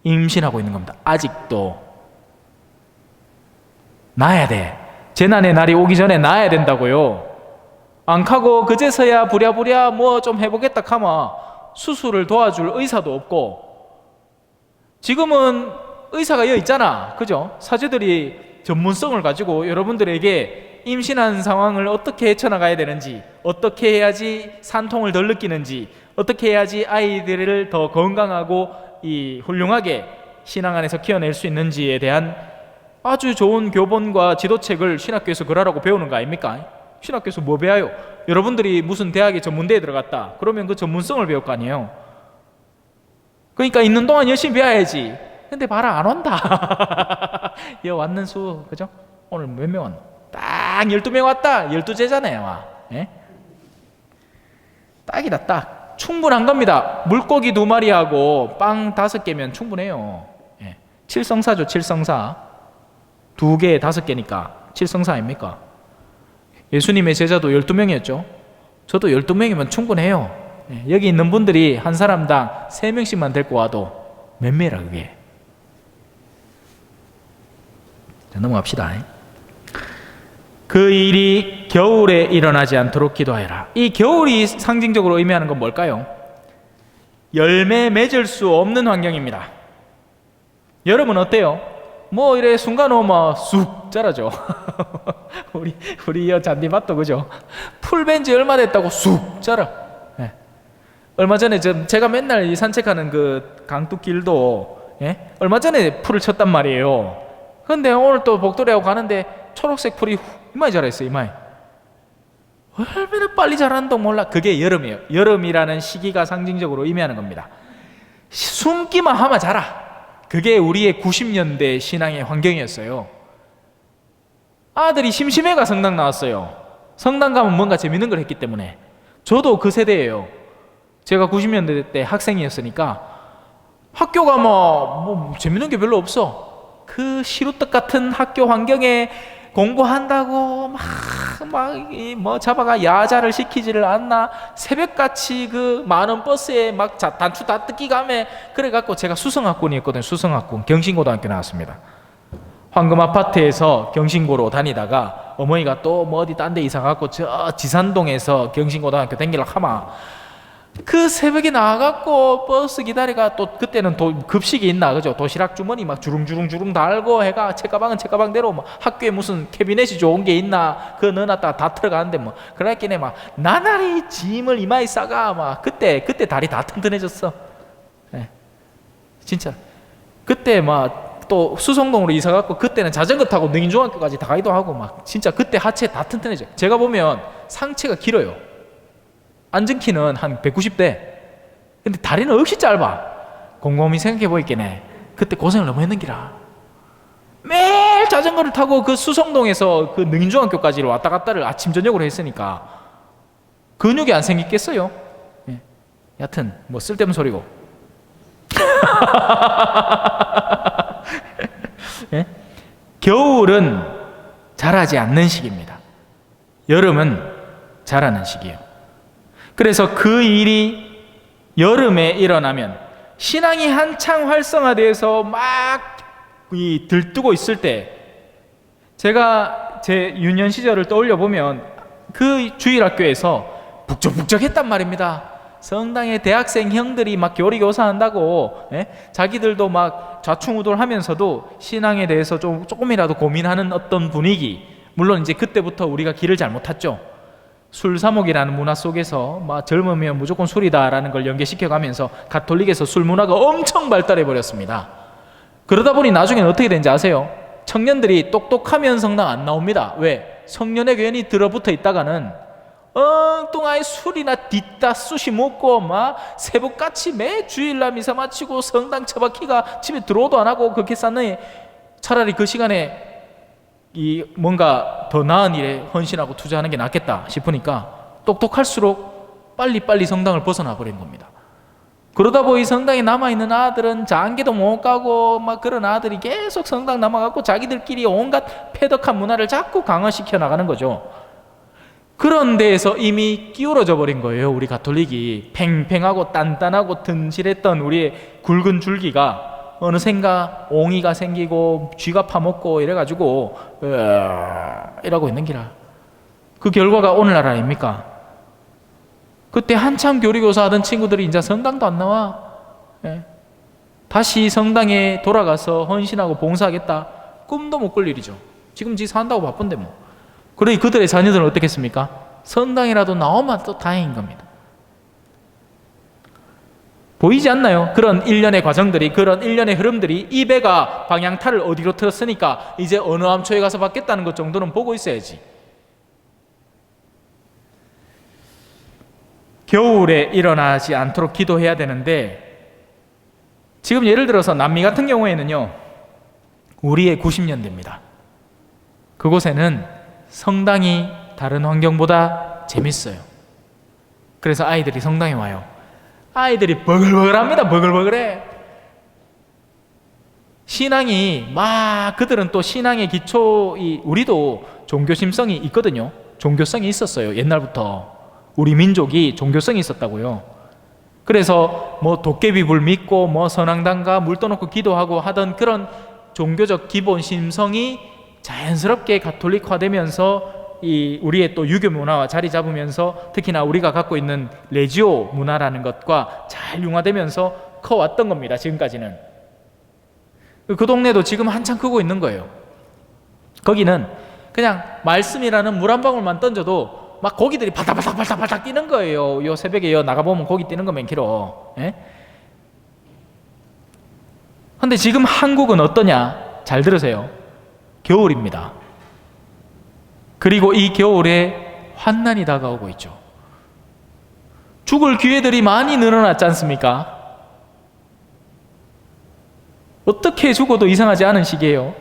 Speaker 2: 임신하고 있는 겁니다. 아직도 낳아야 돼. 재난의 날이 오기 전에 낳아야 된다고요. 안 하고 그제서야 부랴부랴 뭐 좀 해보겠다 하면 수술을 도와줄 의사도 없고 지금은 의사가 여기 있잖아, 그죠? 사제들이 전문성을 가지고 여러분들에게 임신한 상황을 어떻게 헤쳐나가야 되는지, 어떻게 해야지 산통을 덜 느끼는지, 어떻게 해야지 아이들을 더 건강하고 훌륭하게 신앙 안에서 키워낼 수 있는지에 대한 아주 좋은 교본과 지도책을 신학교에서 그러라고 배우는 거 아닙니까? 신학교에서 뭐 배워요? 여러분들이 무슨 대학에 전문대에 들어갔다 그러면 그 전문성을 배울 거 아니에요. 그러니까 있는 동안 열심히 배워야지. 근데 봐라, 안 온다. 얘 왔는 수, 그죠? 오늘 몇 명 왔노? 딱 12명 왔다. 12제자네 와. 예? 딱이다, 딱. 충분한 겁니다. 물고기 2마리하고 빵 5개면 충분해요. 예. 7성사죠, 7성사. 2개, 5개니까 7성사 아닙니까? 예수님의 제자도 12명이었죠. 저도 12명이면 충분해요. 예. 여기 있는 분들이 한 사람당 3명씩만 데리고 와도 몇 명이라 그게. 자, 넘어갑시다. 그 일이 겨울에 일어나지 않도록 기도하여라. 이 겨울이 상징적으로 의미하는 건 뭘까요? 열매 맺을 수 없는 환경입니다. 여름은 어때요? 뭐 이래 순간 오면 쑥 자라죠. 우리 잔디밭도 그죠? 풀 벤 지 얼마 됐다고 쑥 자라. 예. 얼마 전에 제가 맨날 산책하는 그 강둑길도 얼마 전에 풀을 쳤단 말이에요. 근데 오늘 또 복도리하고 가는데 초록색 풀이 이마에 자라있어요. 이마에. 얼마나 빨리 자라는도 몰라. 그게 여름이에요. 여름이라는 시기가 상징적으로 의미하는 겁니다. 숨기만 하면 자라. 그게 우리의 90년대 신앙의 환경이었어요. 아들이 심심해가 성당 나왔어요. 성당 가면 뭔가 재밌는 걸 했기 때문에. 저도 그 세대예요. 제가 90년대 때 학생이었으니까 학교가 뭐 재밌는 게 별로 없어. 그 시루떡 같은 학교 환경에 공부한다고 뭐 잡아가 야자를 시키지를 않나. 새벽같이 그 많은 버스에 막 단추 다 뜯기 가매. 그래갖고 제가 수성학군이었거든요. 수성학군 경신고등학교 나왔습니다. 황금 아파트에서 경신고로 다니다가 어머니가 또 뭐 어디 딴 데 이사 갖고 저 지산동에서 경신고등학교 댕기려고 하마. 그 새벽에 나와갖고 버스 기다리가 또 그때는 급식이 있나 그죠? 도시락 주머니 막 주릉주릉 달고 해가 책가방은 책가방대로 뭐 학교에 무슨 캐비넷이 좋은 게 있나 그거 넣어놨다가 다 들어가는데 뭐 그랬기네 막 나날이 짐을 이마에 싸가 막 그때 다리 다 튼튼해졌어. 네. 진짜 그때 막 또 수성동으로 이사 갖고 그때는 자전거 타고 능인중학교까지 다 가기도 하고 막 진짜 그때 하체 다 튼튼해져. 제가 보면 상체가 길어요. 앉은 키는 한 190대. 근데 다리는 역시 짧아. 곰곰이 생각해 보이겠네. 그때 고생을 너무 했는기라. 매일 자전거를 타고 그 수성동에서 그 능인중학교까지 왔다 갔다를 아침 저녁으로 했으니까 근육이 안 생기겠어요? 예. 여튼 뭐 쓸데없는 소리고. 예? 겨울은 자라지 않는 시기입니다. 여름은 자라는 시기예요. 그래서 그 일이 여름에 일어나면 신앙이 한창 활성화되어서 막 들뜨고 있을 때 제가 제 유년 시절을 떠올려 보면 그 주일학교에서 북적북적했단 말입니다. 성당에 대학생 형들이 막 교리교사 한다고 자기들도 막 좌충우돌하면서도 신앙에 대해서 조금이라도 고민하는 어떤 분위기. 물론 이제 그때부터 우리가 길을 잘못 탔죠. 술사목이라는 문화 속에서 막 젊으면 무조건 술이다라는 걸 연계시켜가면서 가톨릭에서 술 문화가 엄청 발달해 버렸습니다. 그러다 보니 나중에는 어떻게 되는지 아세요? 청년들이 똑똑하면 성당 안 나옵니다. 왜? 성년에 괜히 들어붙어 있다가는 엉뚱하게 술이나 뒷다 쑤시 먹고 막 새벽같이 매 주일날 미사 마치고 성당 처박히가 집에 들어오도 안 하고 그렇게 쌌느니 차라리 그 시간에 뭔가 더 나은 일에 헌신하고 투자하는 게 낫겠다 싶으니까 똑똑할수록 빨리빨리 성당을 벗어나 버린 겁니다. 그러다 보니 성당에 남아있는 아들은 장기도 못 가고 막 그런 아들이 계속 성당 남아갖고 자기들끼리 온갖 패덕한 문화를 자꾸 강화시켜 나가는 거죠. 그런 데에서 이미 기울어져 버린 거예요. 우리 가톨릭이 팽팽하고 단단하고 튼실했던 우리의 굵은 줄기가 어느샌가 옹이가 생기고 쥐가 파먹고 이래가지고 이러고 있는 기라. 그 결과가 오늘날 아닙니까? 그때 한참 교리교사 하던 친구들이 이제 성당도 안 나와. 다시 성당에 돌아가서 헌신하고 봉사하겠다? 꿈도 못 꿀 일이죠. 지금 지 산다고 바쁜데 뭐. 그러니 그들의 자녀들은 어떻겠습니까? 성당이라도 나오면 또 다행인 겁니다. 보이지 않나요? 그런 일련의 과정들이, 그런 일련의 흐름들이. 이 배가 방향타를 어디로 틀었으니까 이제 어느 암초에 가서 받겠다는 것 정도는 보고 있어야지. 겨울에 일어나지 않도록 기도해야 되는데, 지금 예를 들어서 남미 같은 경우에는요, 우리의 90년대입니다. 그곳에는 성당이 다른 환경보다 재밌어요. 그래서 아이들이 성당에 와요. 아이들이 버글버글합니다. 버글버글해. 신앙이 막, 그들은 또 신앙의 기초이, 우리도 종교심성이 있거든요. 종교성이 있었어요. 옛날부터 우리 민족이 종교성이 있었다고요. 그래서 뭐 도깨비불 믿고 뭐 선앙당가 물 떠놓고 기도하고 하던 그런 종교적 기본 심성이 자연스럽게 가톨릭화되면서 이 우리의 또 유교 문화와 자리 잡으면서, 특히나 우리가 갖고 있는 레지오 문화라는 것과 잘 융화되면서 커왔던 겁니다. 지금까지는. 그 동네도 지금 한참 크고 있는 거예요. 거기는 그냥 말씀이라는 물 한 방울만 던져도 막 고기들이 발닥발닥 뛰는 거예요. 요 새벽에 나가보면 고기 뛰는 거 많기로. 예? 근데 지금 한국은 어떠냐? 잘 들으세요. 겨울입니다. 그리고 이 겨울에 환난이 다가오고 있죠. 죽을 기회들이 많이 늘어났지 않습니까? 어떻게 죽어도 이상하지 않은 시기예요.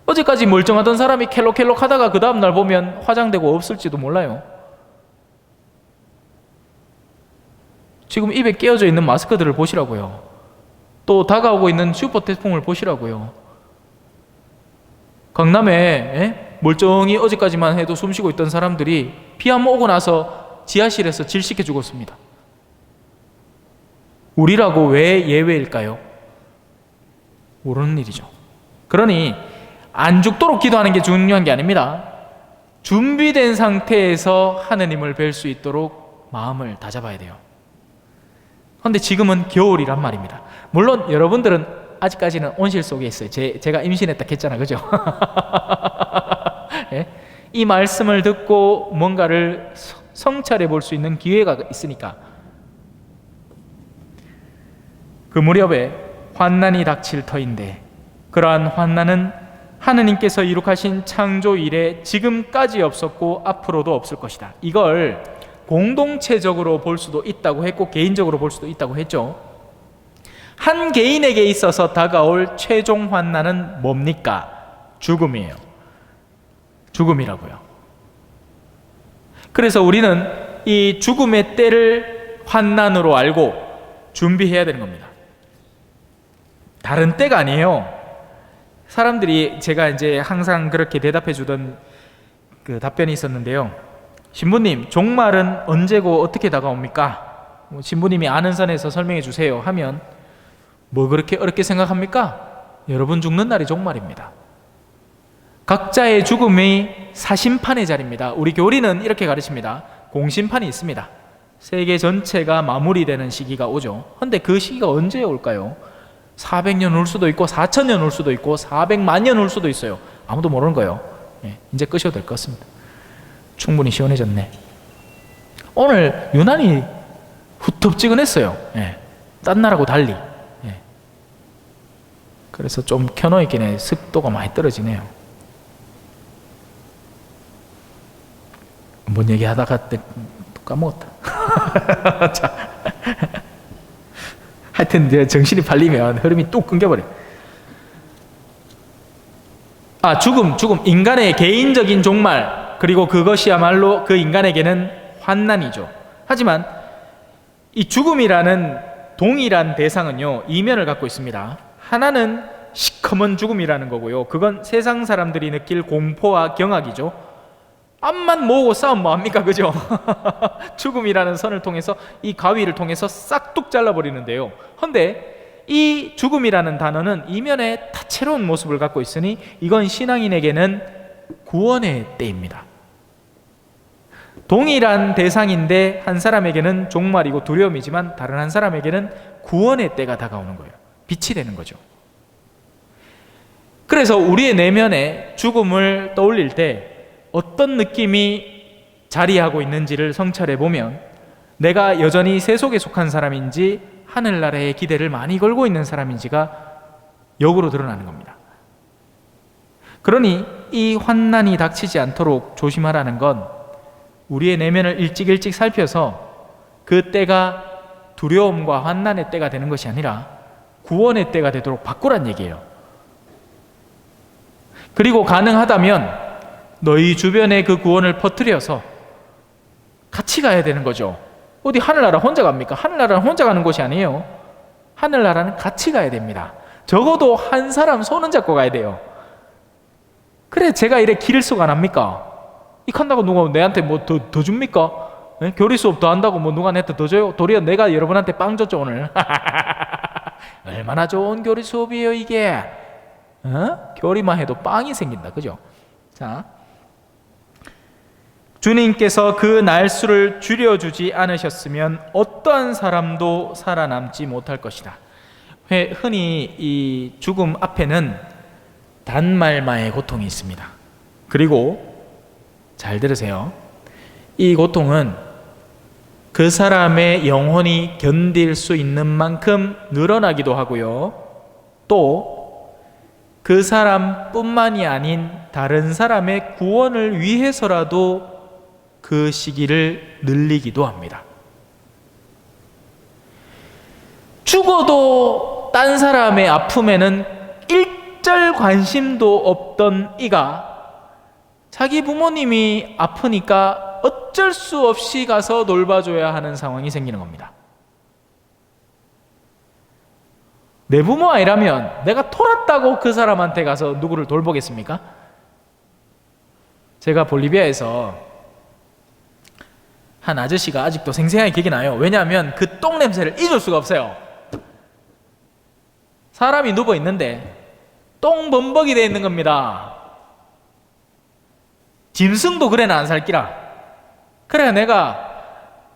Speaker 2: 어제까지 멀쩡하던 사람이 켈록켈록 하다가 그 다음날 보면 화장되고 없을지도 몰라요. 지금 입에 끼어져 있는 마스크들을 보시라고요. 또 다가오고 있는 슈퍼 태풍을 보시라고요. 강남에 멀쩡히 어제까지만 해도 숨쉬고 있던 사람들이 비 한 번 오고 나서 지하실에서 질식해 죽었습니다. 우리라고 왜 예외일까요? 모르는 일이죠. 그러니 안 죽도록 기도하는 게 중요한 게 아닙니다. 준비된 상태에서 하느님을 뵐 수 있도록 마음을 다잡아야 돼요. 그런데 지금은 겨울이란 말입니다. 물론 여러분들은 아직까지는 온실 속에 있어요. 제가 임신했다 했잖아, 그죠? 예? 이 말씀을 듣고 뭔가를 성찰해 볼 수 있는 기회가 있으니까. 그 무렵에 환난이 닥칠 터인데, 그러한 환난은 하느님께서 이룩하신 창조 이래 지금까지 없었고 앞으로도 없을 것이다. 이걸 공동체적으로 볼 수도 있다고 했고 개인적으로 볼 수도 있다고 했죠. 한 개인에게 있어서 다가올 최종 환난은 뭡니까? 죽음이에요. 죽음이라고요. 그래서 우리는 이 죽음의 때를 환난으로 알고 준비해야 되는 겁니다. 다른 때가 아니에요. 사람들이, 제가 이제 항상 그렇게 대답해 주던 그 답변이 있었는데요. 신부님, 종말은 언제고 어떻게 다가옵니까? 신부님이 아는 선에서 설명해 주세요 하면, 뭐 그렇게 어렵게 생각합니까? 여러분 죽는 날이 종말입니다. 각자의 죽음이 사심판의 자리입니다. 우리 교리는 이렇게 가르칩니다. 공심판이 있습니다. 세계 전체가 마무리되는 시기가 오죠. 그런데 그 시기가 언제 올까요? 400년 올 수도 있고 4,000년 올 수도 있고 400만 년 올 수도 있어요. 아무도 모르는 거예요. 이제 끄셔도 될 것 같습니다. 충분히 시원해졌네. 오늘 유난히 후텁지근했어요. 딴 날하고 달리. 그래서 좀 켜놓있긴 해. 습도가 많이 떨어지네요. 뭔 얘기 하다가 또 까먹었다. 자, 하여튼 이제 정신이 팔리면 흐름이 뚝 끊겨버려요. 죽음. 인간의 개인적인 종말, 그리고 그것이야말로 그 인간에게는 환난이죠. 하지만 이 죽음이라는 동일한 대상은요, 이면을 갖고 있습니다. 하나는 시커먼 죽음이라는 거고요. 그건 세상 사람들이 느낄 공포와 경악이죠. 앞만 모으고 싸우면 뭐합니까? 그죠? 죽음이라는 선을 통해서, 이 가위를 통해서 싹둑 잘라버리는데요. 그런데 이 죽음이라는 단어는 이면에 다채로운 모습을 갖고 있으니 이건 신앙인에게는 구원의 때입니다. 동일한 대상인데 한 사람에게는 종말이고 두려움이지만 다른 한 사람에게는 구원의 때가 다가오는 거예요. 빛이 되는 거죠. 그래서 우리의 내면에 죽음을 떠올릴 때 어떤 느낌이 자리하고 있는지를 성찰해 보면 내가 여전히 세속에 속한 사람인지 하늘나라의 기대를 많이 걸고 있는 사람인지가 역으로 드러나는 겁니다. 그러니 이 환난이 닥치지 않도록 조심하라는 건 우리의 내면을 일찍 살펴서 그 때가 두려움과 환난의 때가 되는 것이 아니라 구원의 때가 되도록 바꾸란 얘기예요. 그리고 가능하다면 너희 주변에 그 구원을 퍼뜨려서 같이 가야 되는 거죠. 어디 하늘나라 혼자 갑니까? 하늘나라는 혼자 가는 곳이 아니에요. 하늘나라는 같이 가야 됩니다. 적어도 한 사람 손은 잡고 가야 돼요. 그래 제가 이래 길 수가 납니까? 이 한다고 누가 내한테 뭐 더 줍니까? 네? 교리 수업 더 한다고 뭐 누가 내한테 더 줘요? 도리어 내가 여러분한테 빵 줬죠 오늘. 얼마나 좋은 교리 수업이에요 이게. 교리만 해도 빵이 생긴다, 그죠? 자, 주님께서 그 날수를 줄여주지 않으셨으면 어떠한 사람도 살아남지 못할 것이다. 흔히 이 죽음 앞에는 단말마의 고통이 있습니다. 그리고 잘 들으세요. 이 고통은 그 사람의 영혼이 견딜 수 있는 만큼 늘어나기도 하고요. 또 그 사람뿐만이 아닌 다른 사람의 구원을 위해서라도 그 시기를 늘리기도 합니다. 죽어도 딴 사람의 아픔에는 일절 관심도 없던 이가 자기 부모님이 아프니까 어쩔 수 없이 가서 돌봐줘야 하는 상황이 생기는 겁니다. 내 부모 아니라면 내가 돌았다고 그 사람한테 가서 누구를 돌보겠습니까? 제가 볼리비아에서 한 아저씨가 아직도 생생하게 기억이 나요. 왜냐하면 그 똥 냄새를 잊을 수가 없어요. 사람이 누워 있는데 똥 범벅이 되어 있는 겁니다. 짐승도 그래나 안 살기라. 그래 내가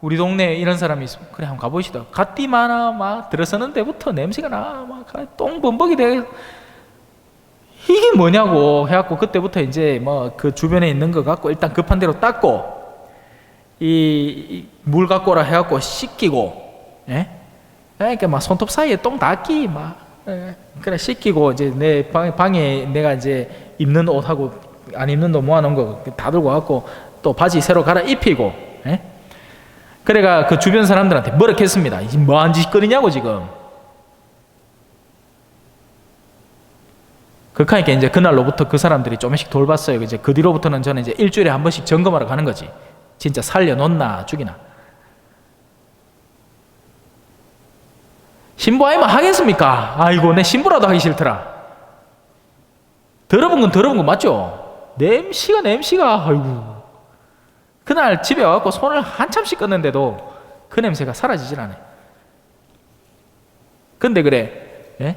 Speaker 2: 우리 동네에 이런 사람이 있으면 그래 한번 가보시다. 갓띠 많아 막 들어서는 데부터 냄새가 나 막 똥 범벅이 돼. 이게 뭐냐고 해갖고 그때부터 이제 뭐 그 주변에 있는 거 갖고 일단 급한 대로 닦고 이 물 갖고 오라 해갖고 씻기고, 예? 그러니까 막 손톱 사이에 똥 닦기 막, 예? 그래 씻기고 이제 내 방에 내가 이제 입는 옷하고 안 입는 옷 모아놓은 거 다 들고 갖고 또 바지 새로 갈아 입히고, 예? 그래가 그 주변 사람들한테 뭐라 했습니다. 이 뭐한 짓거리냐고 지금. 그러니까 이제 그날로부터 그 사람들이 조금씩 돌봤어요. 이제 그 뒤로부터는 저는 이제 일주일에 한 번씩 점검하러 가는 거지. 진짜 살려놓나 죽이나. 신부 아니면 하겠습니까? 아이고 내 신부라도 하기 싫더라. 더러운 건 맞죠? 냄새가 아이고. 그날 집에 와갖고 손을 한참 씻었는데도 그 냄새가 사라지질 않아요. 근데 그래, 예?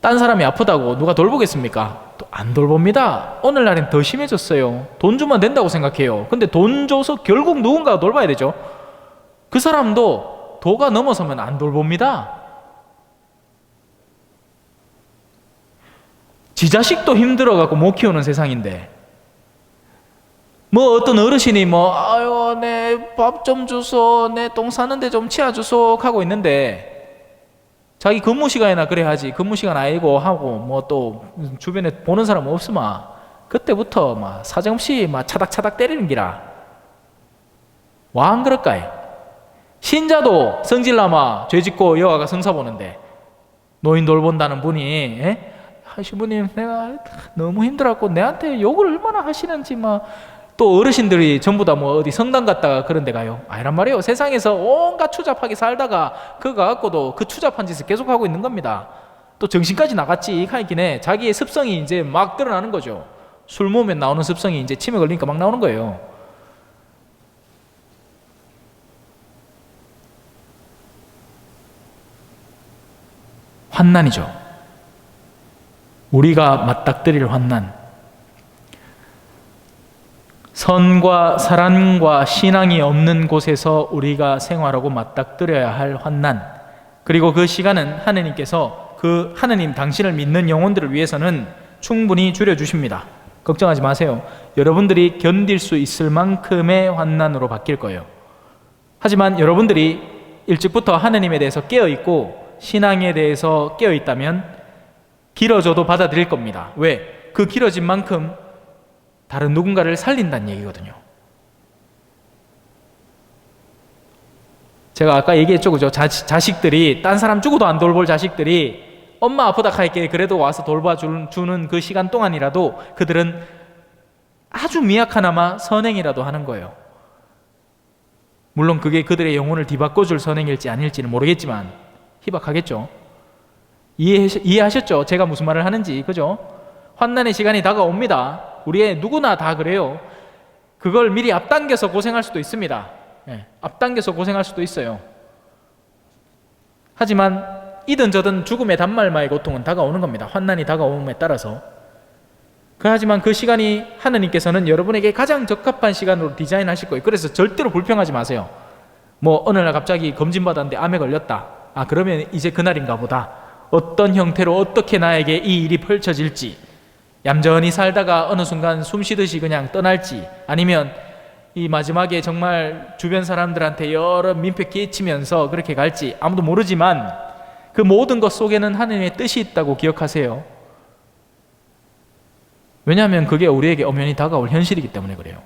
Speaker 2: 딴 사람이 아프다고 누가 돌보겠습니까? 또 안 돌봅니다. 오늘날엔 더 심해졌어요. 돈 주면 된다고 생각해요. 근데 돈 줘서 결국 누군가가 돌봐야 되죠. 그 사람도 도가 넘어서면 안 돌봅니다. 지 자식도 힘들어갖고 못 키우는 세상인데 뭐 어떤 어르신이 뭐 아유 내 밥 좀 주소, 내 똥 싸는데 좀 치워주소 하고 있는데 자기 근무 시간이나 그래 하지. 근무 시간 아니고 하고 뭐 또 주변에 보는 사람 없으마 그때부터 막 사정없이 막 차닥차닥 때리는 기라. 와 안 그럴까이? 신자도 성질나마 죄짓고 여가가 성사 보는데 노인 돌본다는 분이, 예? 시부님 내가 너무 힘들었고 내한테 욕을 얼마나 하시는지 막 또 어르신들이 전부 다 뭐 어디 성당 갔다가 그런 데 가요. 아니란 말이에요. 세상에서 온갖 추잡하게 살다가 그거 갖고도 그 추잡한 짓을 계속 하고 있는 겁니다. 또 정신까지 나갔지 하이긴해. 자기의 습성이 이제 막 드러나는 거죠. 술 먹으면 나오는 습성이 이제 치매 걸리니까 막 나오는 거예요. 환난이죠. 우리가 맞닥뜨릴 환난. 선과 사랑과 신앙이 없는 곳에서 우리가 생활하고 맞닥뜨려야 할 환난. 그리고 그 시간은 하느님께서 그 하느님 당신을 믿는 영혼들을 위해서는 충분히 줄여주십니다. 걱정하지 마세요. 여러분들이 견딜 수 있을 만큼의 환난으로 바뀔 거예요. 하지만 여러분들이 일찍부터 하느님에 대해서 깨어있고 신앙에 대해서 깨어있다면 길어져도 받아들일 겁니다. 왜? 그 길어진 만큼 다른 누군가를 살린다는 얘기거든요. 제가 아까 얘기했죠, 그죠? 자식들이, 딴 사람 죽어도 안 돌볼 자식들이 엄마 아프다 할게 그래도 와서 돌봐주는 그 시간 동안이라도 그들은 아주 미약하나마 선행이라도 하는 거예요. 물론 그게 그들의 영혼을 뒤바꿔줄 선행일지 아닐지는 모르겠지만 희박하겠죠. 이해하셨죠? 제가 무슨 말을 하는지, 그죠? 환난의 시간이 다가옵니다. 우리의 누구나 다 그래요. 그걸 미리 앞당겨서 고생할 수도 있습니다. 앞당겨서 고생할 수도 있어요. 하지만 이든 저든 죽음의 단말마의 고통은 다가오는 겁니다. 환난이 다가옴에 따라서. 하지만 그 시간이 하느님께서는 여러분에게 가장 적합한 시간으로 디자인하실 거예요. 그래서 절대로 불평하지 마세요. 뭐 어느 날 갑자기 검진받았는데 암에 걸렸다. 그러면 이제 그날인가 보다. 어떤 형태로 어떻게 나에게 이 일이 펼쳐질지, 얌전히 살다가 어느 순간 숨쉬듯이 그냥 떠날지, 아니면 이 마지막에 정말 주변 사람들한테 여러 민폐 끼치면서 그렇게 갈지 아무도 모르지만 그 모든 것 속에는 하느님의 뜻이 있다고 기억하세요. 왜냐하면 그게 우리에게 엄연히 다가올 현실이기 때문에 그래요.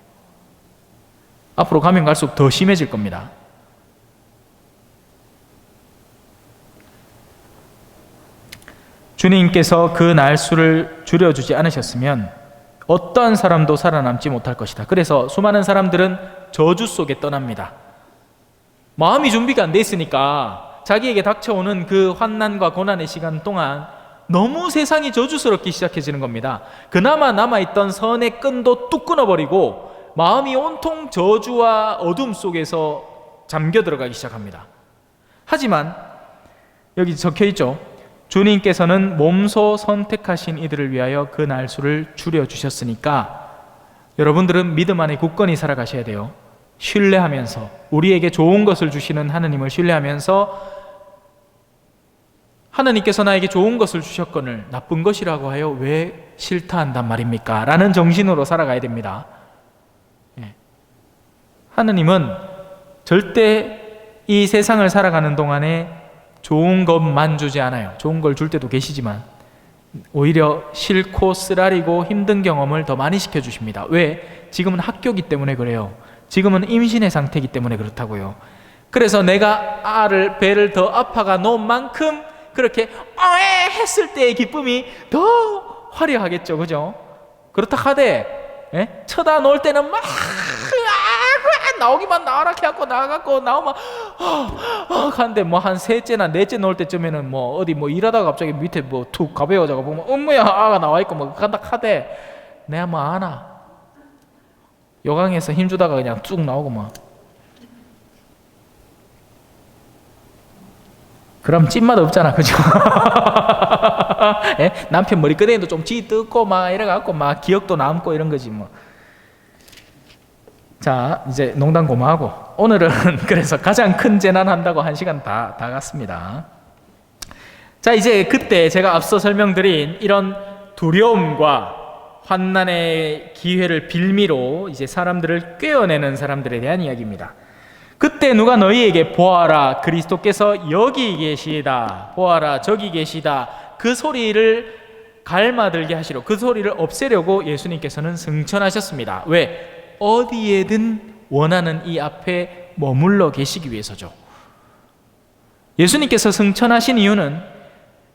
Speaker 2: 앞으로 가면 갈수록 더 심해질 겁니다. 주님께서 그 날수를 줄여주지 않으셨으면 어떠한 사람도 살아남지 못할 것이다. 그래서 수많은 사람들은 저주 속에 떠납니다. 마음이 준비가 안 돼 있으니까 자기에게 닥쳐오는 그 환난과 고난의 시간 동안 너무 세상이 저주스럽기 시작해지는 겁니다. 그나마 남아있던 선의 끈도 뚝 끊어버리고 마음이 온통 저주와 어둠 속에서 잠겨 들어가기 시작합니다. 하지만 여기 적혀있죠. 주님께서는 몸소 선택하신 이들을 위하여 그 날수를 줄여주셨으니까 여러분들은 믿음 안에 굳건히 살아가셔야 돼요. 신뢰하면서, 우리에게 좋은 것을 주시는 하느님을 신뢰하면서 하느님께서 나에게 좋은 것을 주셨거늘 나쁜 것이라고 하여 왜 싫다 한단 말입니까? 라는 정신으로 살아가야 됩니다. 하느님은 절대 이 세상을 살아가는 동안에 좋은 것만 주지 않아요. 좋은 걸 줄 때도 계시지만 오히려 싫고 쓰라리고 힘든 경험을 더 많이 시켜주십니다. 왜? 지금은 학교이기 때문에 그래요. 지금은 임신의 상태이기 때문에 그렇다고요. 그래서 내가 배를 더 아파가 놓은 만큼 그렇게 했을 때의 기쁨이 더 화려하겠죠. 그죠? 그렇다 하되 쳐다 놓을 때는 막 나오기만 나와라 해갖고 나가갖고 나오면 하는데 뭐 한 셋째나 넷째 놓을 때쯤에는 뭐 어디 뭐 일하다가 갑자기 밑에 뭐 툭 가벼워져가 보면 엄마야 아가 나와있고 뭐 간다 하되 내가 뭐 아나 요강에서 힘주다가 그냥 쭉 나오고 뭐 그럼 찐맛 없잖아. 그죠? 남편 머리끄댕이도 좀 쥐 뜯고 막 이래갖고 막 기억도 남고 이런 거지 뭐. 자, 이제 농담 고마하고 오늘은 그래서 가장 큰 재난 한다고 한 시간 다 갔습니다. 자, 이제 그때 제가 앞서 설명드린 이런 두려움과 환난의 기회를 빌미로 이제 사람들을 꿰어내는 사람들에 대한 이야기입니다. 그때 누가 너희에게 보아라 그리스도께서 여기 계시다, 보아라 저기 계시다, 그 소리를 갈마들게 하시려, 그 소리를 없애려고 예수님께서는 승천하셨습니다. 왜? 어디에든 원하는 이 앞에 머물러 계시기 위해서죠. 예수님께서 승천하신 이유는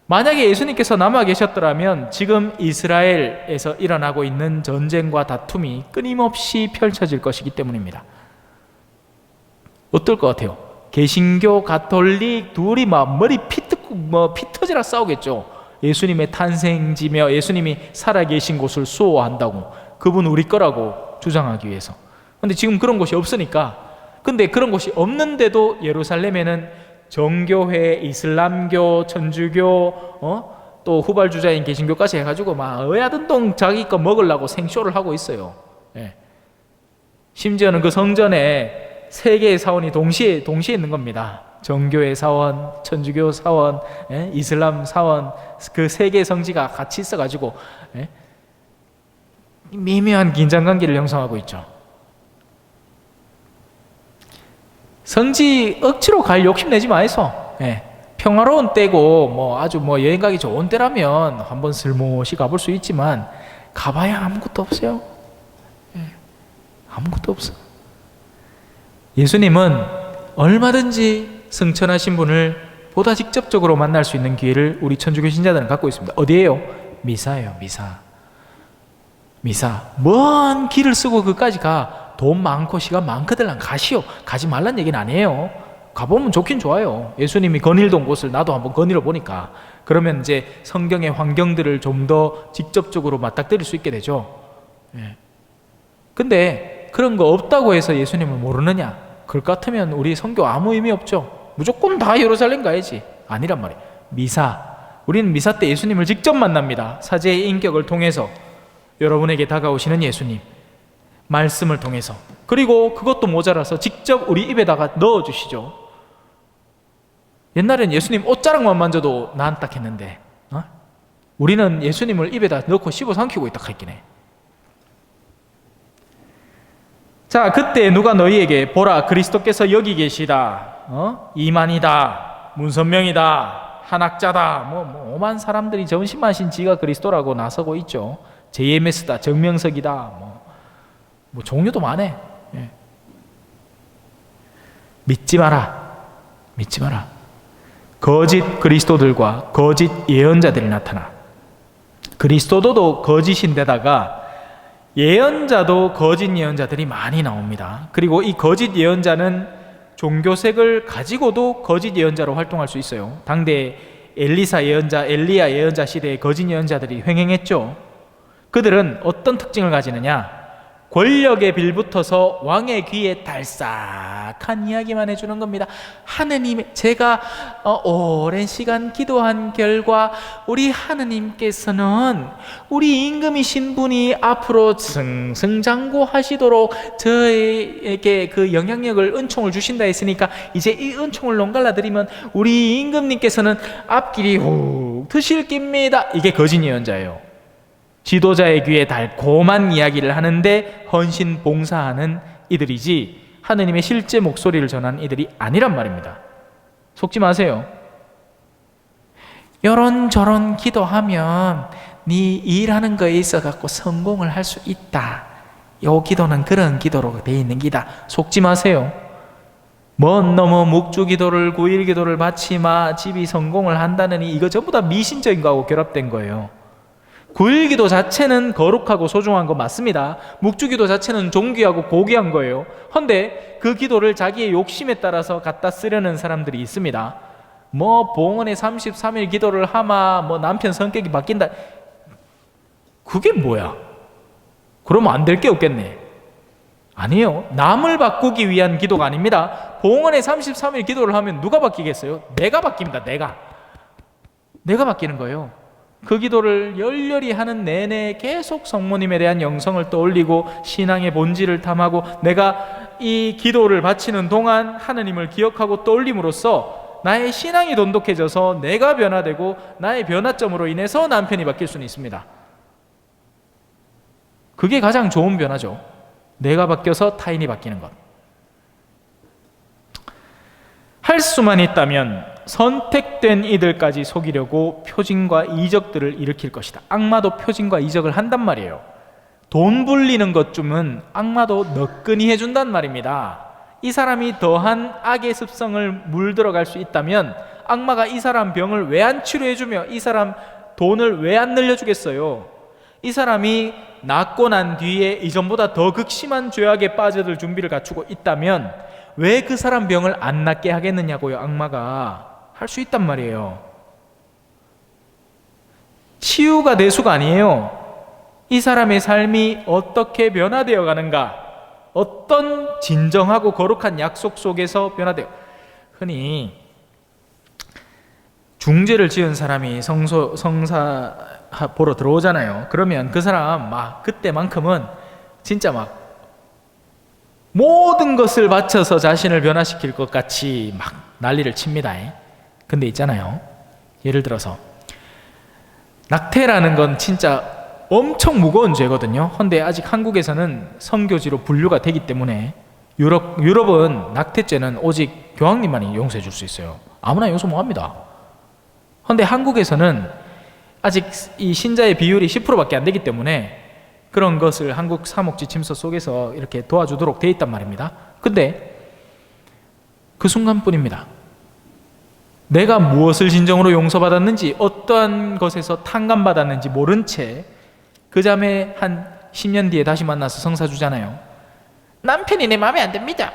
Speaker 2: 만약에 예수님께서 남아 계셨더라면 지금 이스라엘에서 일어나고 있는 전쟁과 다툼이 끊임없이 펼쳐질 것이기 때문입니다. 어떨 것 같아요? 개신교, 가톨릭 둘이 막 머리 피 터지라 싸우겠죠. 예수님의 탄생지며 예수님이 살아계신 곳을 수호한다고, 그분 우리 거라고 주장하기 위해서. 근데 지금 그런 곳이 없으니까, 근데 그런 곳이 없는데도 예루살렘에는 정교회, 이슬람교, 천주교, 또 후발주자인 개신교까지 해가지고 막 어야든동 자기 거 먹으려고 생쇼를 하고 있어요. 심지어는 그 성전에 세 개의 사원이 동시에 있는 겁니다. 정교회 사원, 천주교 사원, 이슬람 사원, 그 세 개의 성지가 같이 있어가지고 미묘한 긴장관계를 형성하고 있죠. 성지 억지로 갈 욕심 내지 마이소. 평화로운 때고 아주 여행 가기 좋은 때라면 한번 슬며시 가볼 수 있지만 가봐야 아무것도 없어요. 아무것도 없어. 예수님은 얼마든지 승천하신 분을 보다 직접적으로 만날 수 있는 기회를 우리 천주교 신자들은 갖고 있습니다. 어디예요? 미사예요. 미사. 먼 길을 쓰고 그까지 가. 돈 많고 시간 많거들랑 가시오. 가지 말란 얘기는 아니에요. 가보면 좋긴 좋아요. 예수님이 거닐던 곳을 나도 한번 거닐어 보니까 그러면 이제 성경의 환경들을 좀 더 직접적으로 맞닥뜨릴 수 있게 되죠. 근데 그런 거 없다고 해서 예수님을 모르느냐? 그럴 것 같으면 우리 선교 아무 의미 없죠. 무조건 다 예루살렘 가야지. 아니란 말이에요. 미사. 우리는 미사 때 예수님을 직접 만납니다. 사제의 인격을 통해서 여러분에게 다가오시는 예수님, 말씀을 통해서. 그리고 그것도 모자라서 직접 우리 입에다가 넣어주시죠. 옛날엔 예수님 옷자락만 만져도 나았다 했는데 우리는 예수님을 입에다 넣고 씹어 삼키고 있다 했긴 해. 자, 그때 누가 너희에게 보라 그리스도께서 여기 계시다, 이만이다, 문선명이다, 한학자다, 오만 사람들이 점심마신 지가 그리스도라고 나서고 있죠. JMS다, 정명석이다, 종류도 많아. 믿지 마라. 거짓 그리스도들과 거짓 예언자들이 나타나. 그리스도도 거짓인데다가 예언자도 거짓 예언자들이 많이 나옵니다. 그리고 이 거짓 예언자는 종교색을 가지고도 거짓 예언자로 활동할 수 있어요. 당대 엘리사 예언자, 엘리야 예언자 시대의 거짓 예언자들이 횡행했죠. 그들은 어떤 특징을 가지느냐? 권력에 빌붙어서 왕의 귀에 달싹한 이야기만 해주는 겁니다. 하느님, 제가 오랜 시간 기도한 결과 우리 하느님께서는 우리 임금이신 분이 앞으로 승승장구하시도록 저에게 그 영향력을, 은총을 주신다 했으니까 이제 이 은총을 농갈라드리면 우리 임금님께서는 앞길이 훅 트실 깁니다. 이게 거짓 예언자예요. 지도자의 귀에 달콤한 이야기를 하는데 헌신 봉사하는 이들이지 하느님의 실제 목소리를 전하는 이들이 아니란 말입니다. 속지 마세요. 요런저런 기도하면 네 일하는 거에 있어 갖고 성공을 할 수 있다. 요 기도는 그런 기도로 되어 있는 기다. 속지 마세요. 먼 넘어 묵주기도를 9일 기도를 바치마 집이 성공을 한다느니 이거 전부 다 미신적인 거하고 결합된 거예요. 9일 기도 자체는 거룩하고 소중한 거 맞습니다. 묵주기도 자체는 존귀하고 고귀한 거예요. 헌데 그 기도를 자기의 욕심에 따라서 갖다 쓰려는 사람들이 있습니다. 봉헌에 33일 기도를 하마 남편 성격이 바뀐다. 그게 뭐야? 그러면 안 될 게 없겠네. 아니에요. 남을 바꾸기 위한 기도가 아닙니다. 봉헌에 33일 기도를 하면 누가 바뀌겠어요? 내가 바뀝니다. 내가 바뀌는 거예요. 그 기도를 열렬히 하는 내내 계속 성모님에 대한 영성을 떠올리고 신앙의 본질을 탐하고 내가 이 기도를 바치는 동안 하느님을 기억하고 떠올림으로써 나의 신앙이 돈독해져서 내가 변화되고 나의 변화점으로 인해서 남편이 바뀔 수는 있습니다. 그게 가장 좋은 변화죠. 내가 바뀌어서 타인이 바뀌는 것. 할 수만 있다면 선택된 이들까지 속이려고 표징과 이적들을 일으킬 것이다. 악마도 표징과 이적을 한단 말이에요. 돈 불리는 것쯤은 악마도 너끈히 해준단 말입니다. 이 사람이 더한 악의 습성을 물들어갈 수 있다면 악마가 이 사람 병을 왜 안 치료해주며 이 사람 돈을 왜 안 늘려주겠어요? 이 사람이 낫고 난 뒤에 이전보다 더 극심한 죄악에 빠져들 준비를 갖추고 있다면 왜 그 사람 병을 안 낫게 하겠느냐고요. 악마가 할 수 있단 말이에요. 치유가 대수가 아니에요. 이 사람의 삶이 어떻게 변화되어 가는가, 어떤 진정하고 거룩한 약속 속에서 변화되어. 흔히 중죄를 지은 사람이 성사 보러 들어오잖아요. 그러면 그 사람 그때만큼은 진짜 모든 것을 바쳐서 자신을 변화시킬 것 같이 난리를 칩니다. 근데 있잖아요, 예를 들어서 낙태라는 건 진짜 엄청 무거운 죄거든요. 근데 아직 한국에서는 선교지로 분류가 되기 때문에 유럽은 낙태죄는 오직 교황님만이 용서해 줄 수 있어요. 아무나 용서 못 합니다. 근데 한국에서는 아직 이 신자의 비율이 10%밖에 안 되기 때문에 그런 것을 한국 사목지침서 속에서 이렇게 도와주도록 돼 있단 말입니다. 근데 그 순간뿐입니다. 내가 무엇을 진정으로 용서받았는지, 어떠한 것에서 탕감받았는지 모른 채 그 자매 한 10년 뒤에 다시 만나서 성사 주잖아요. 남편이 내 마음에 안 듭니다.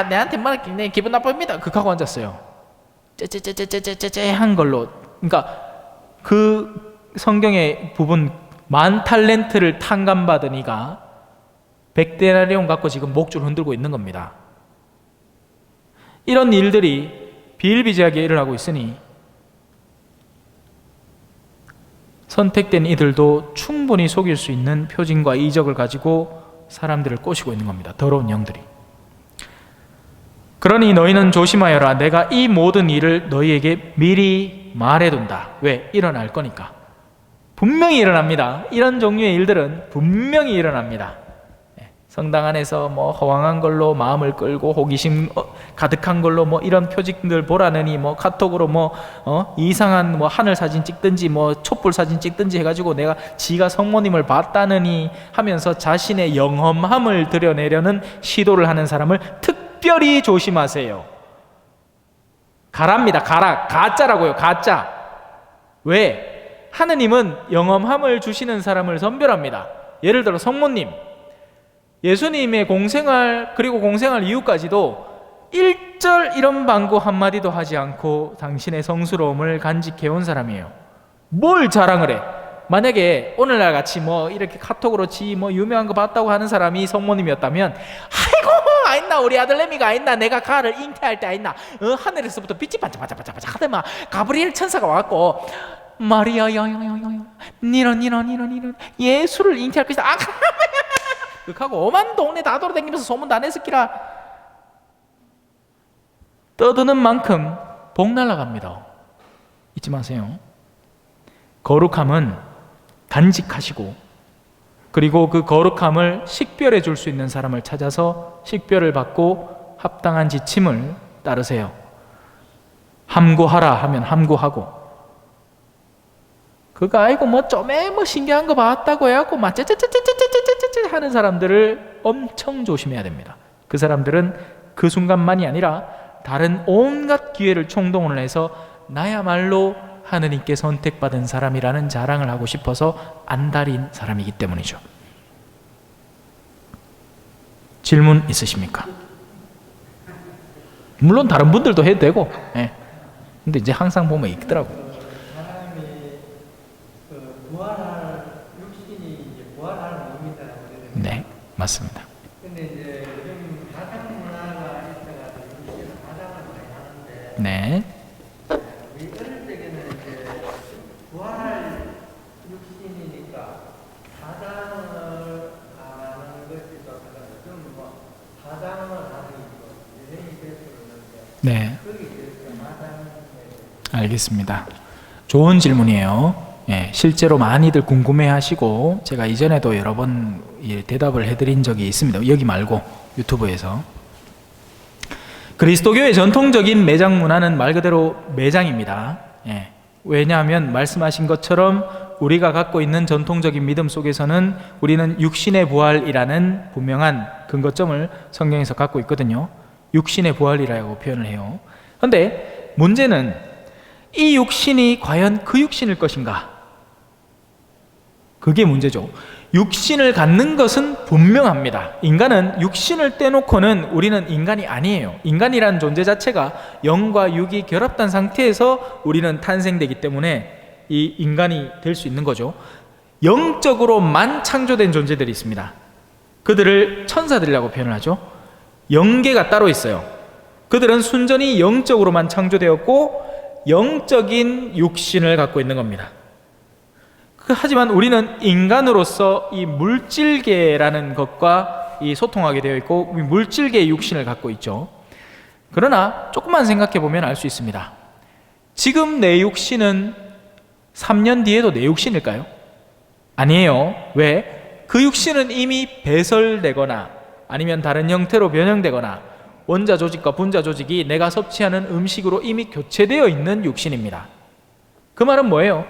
Speaker 2: 내한테 말할게, 내 기분 나쁩니다. 극하고 앉았어요. 째째째째째째 한 걸로. 그러니까 그 성경의 부분, 10,000달란트를 탕감받은 이가 100데나리온 갖고 지금 목줄 흔들고 있는 겁니다. 이런 일들이 비일비재하게 일어나고 있으니 선택된 이들도 충분히 속일 수 있는 표징과 이적을 가지고 사람들을 꼬시고 있는 겁니다. 더러운 영들이. 그러니 너희는 조심하여라. 내가 이 모든 일을 너희에게 미리 말해둔다. 왜? 일어날 거니까. 분명히 일어납니다. 이런 종류의 일들은 분명히 일어납니다. 성당 안에서 뭐 허황한 걸로 마음을 끌고 호기심 가득한 걸로 뭐 이런 표직들 보라느니 뭐 카톡으로 뭐 이상한 뭐 하늘 사진 찍든지 뭐 촛불 사진 찍든지 해가지고 내가 지가 성모님을 봤다느니 하면서 자신의 영험함을 드러내려는 시도를 하는 사람을 특별히 조심하세요. 가랍니다. 가라. 가짜라고요. 가짜. 왜? 하느님은 영험함을 주시는 사람을 선별합니다. 예를 들어 성모님, 예수님의 공생활 그리고 공생활 이후까지도 1절 이런 방구 한마디도 하지 않고 당신의 성스러움을 간직해온 사람이에요. 뭘 자랑을 해? 만약에 오늘날 같이 뭐 이렇게 카톡으로 뭐 유명한 거 봤다고 하는 사람이 성모님이었다면, 아이고 아있나 우리 아들내미가 아있나 내가 가를 잉태할 때 아있나 하늘에서부터 빛이 반짝반짝반짝 하더만 가브리엘 천사가 와갖고 마리아야 니런 예수를 잉태할 것이다. 하고 오만 동네 다 돌아다니면서 소문 다 냈을기라. 떠드는 만큼 복 날아갑니다. 잊지 마세요. 거룩함은 간직하시고, 그리고 그 거룩함을 식별해 줄 수 있는 사람을 찾아서 식별을 받고 합당한 지침을 따르세요. 함구하라 하면 함구하고, 그거 아이고 뭐 좀에 뭐 신기한 거 봤다고 해갖고 막 째째째째째째째째 하는 사람들을 엄청 조심해야 됩니다. 그 사람들은 그 순간만이 아니라 다른 온갖 기회를 총동원을 해서 나야말로 하느님께 선택받은 사람이라는 자랑을 하고 싶어서 안달인 사람이기 때문이죠. 질문 있으십니까? 물론 다른 분들도 해도 되고, 근데 이제 항상 보면 있더라고요. 네, 맞습니다.
Speaker 3: 근데 이제 요즘 가상 문화가 있어가지고 육신을 가상을 많이 하는데,
Speaker 2: 네.
Speaker 3: 우리 어릴 때에는 이제 부활할 육신이니까 가상을 하는 것이 또 요즘 뭐 가상을 하는 거 유행이 돼서 그러는데,
Speaker 2: 네.
Speaker 3: 거기에 대해서 가상.
Speaker 2: 알겠습니다. 좋은 질문이에요. 실제로 많이들 궁금해하시고 제가 이전에도 여러 번 대답을 해드린 적이 있습니다. 여기 말고 유튜브에서. 그리스도교의 전통적인 매장 문화는 말 그대로 매장입니다. 왜냐하면 말씀하신 것처럼 우리가 갖고 있는 전통적인 믿음 속에서는 우리는 육신의 부활이라는 분명한 근거점을 성경에서 갖고 있거든요. 육신의 부활이라고 표현을 해요. 그런데 문제는 이 육신이 과연 그 육신일 것인가? 그게 문제죠. 육신을 갖는 것은 분명합니다. 인간은 육신을 떼놓고는 우리는 인간이 아니에요. 인간이라는 존재 자체가 영과 육이 결합된 상태에서 우리는 탄생되기 때문에 이 인간이 될 수 있는 거죠. 영적으로만 창조된 존재들이 있습니다. 그들을 천사들이라고 표현을 하죠. 영계가 따로 있어요. 그들은 순전히 영적으로만 창조되었고 영적인 육신을 갖고 있는 겁니다. 하지만 우리는 인간으로서 이 물질계라는 것과 이 소통하게 되어 있고 물질계의 육신을 갖고 있죠. 그러나 조금만 생각해 보면 알 수 있습니다. 지금 내 육신은 3년 뒤에도 내 육신일까요? 아니에요. 왜? 그 육신은 이미 배설되거나 아니면 다른 형태로 변형되거나 원자 조직과 분자 조직이 내가 섭취하는 음식으로 이미 교체되어 있는 육신입니다. 그 말은 뭐예요?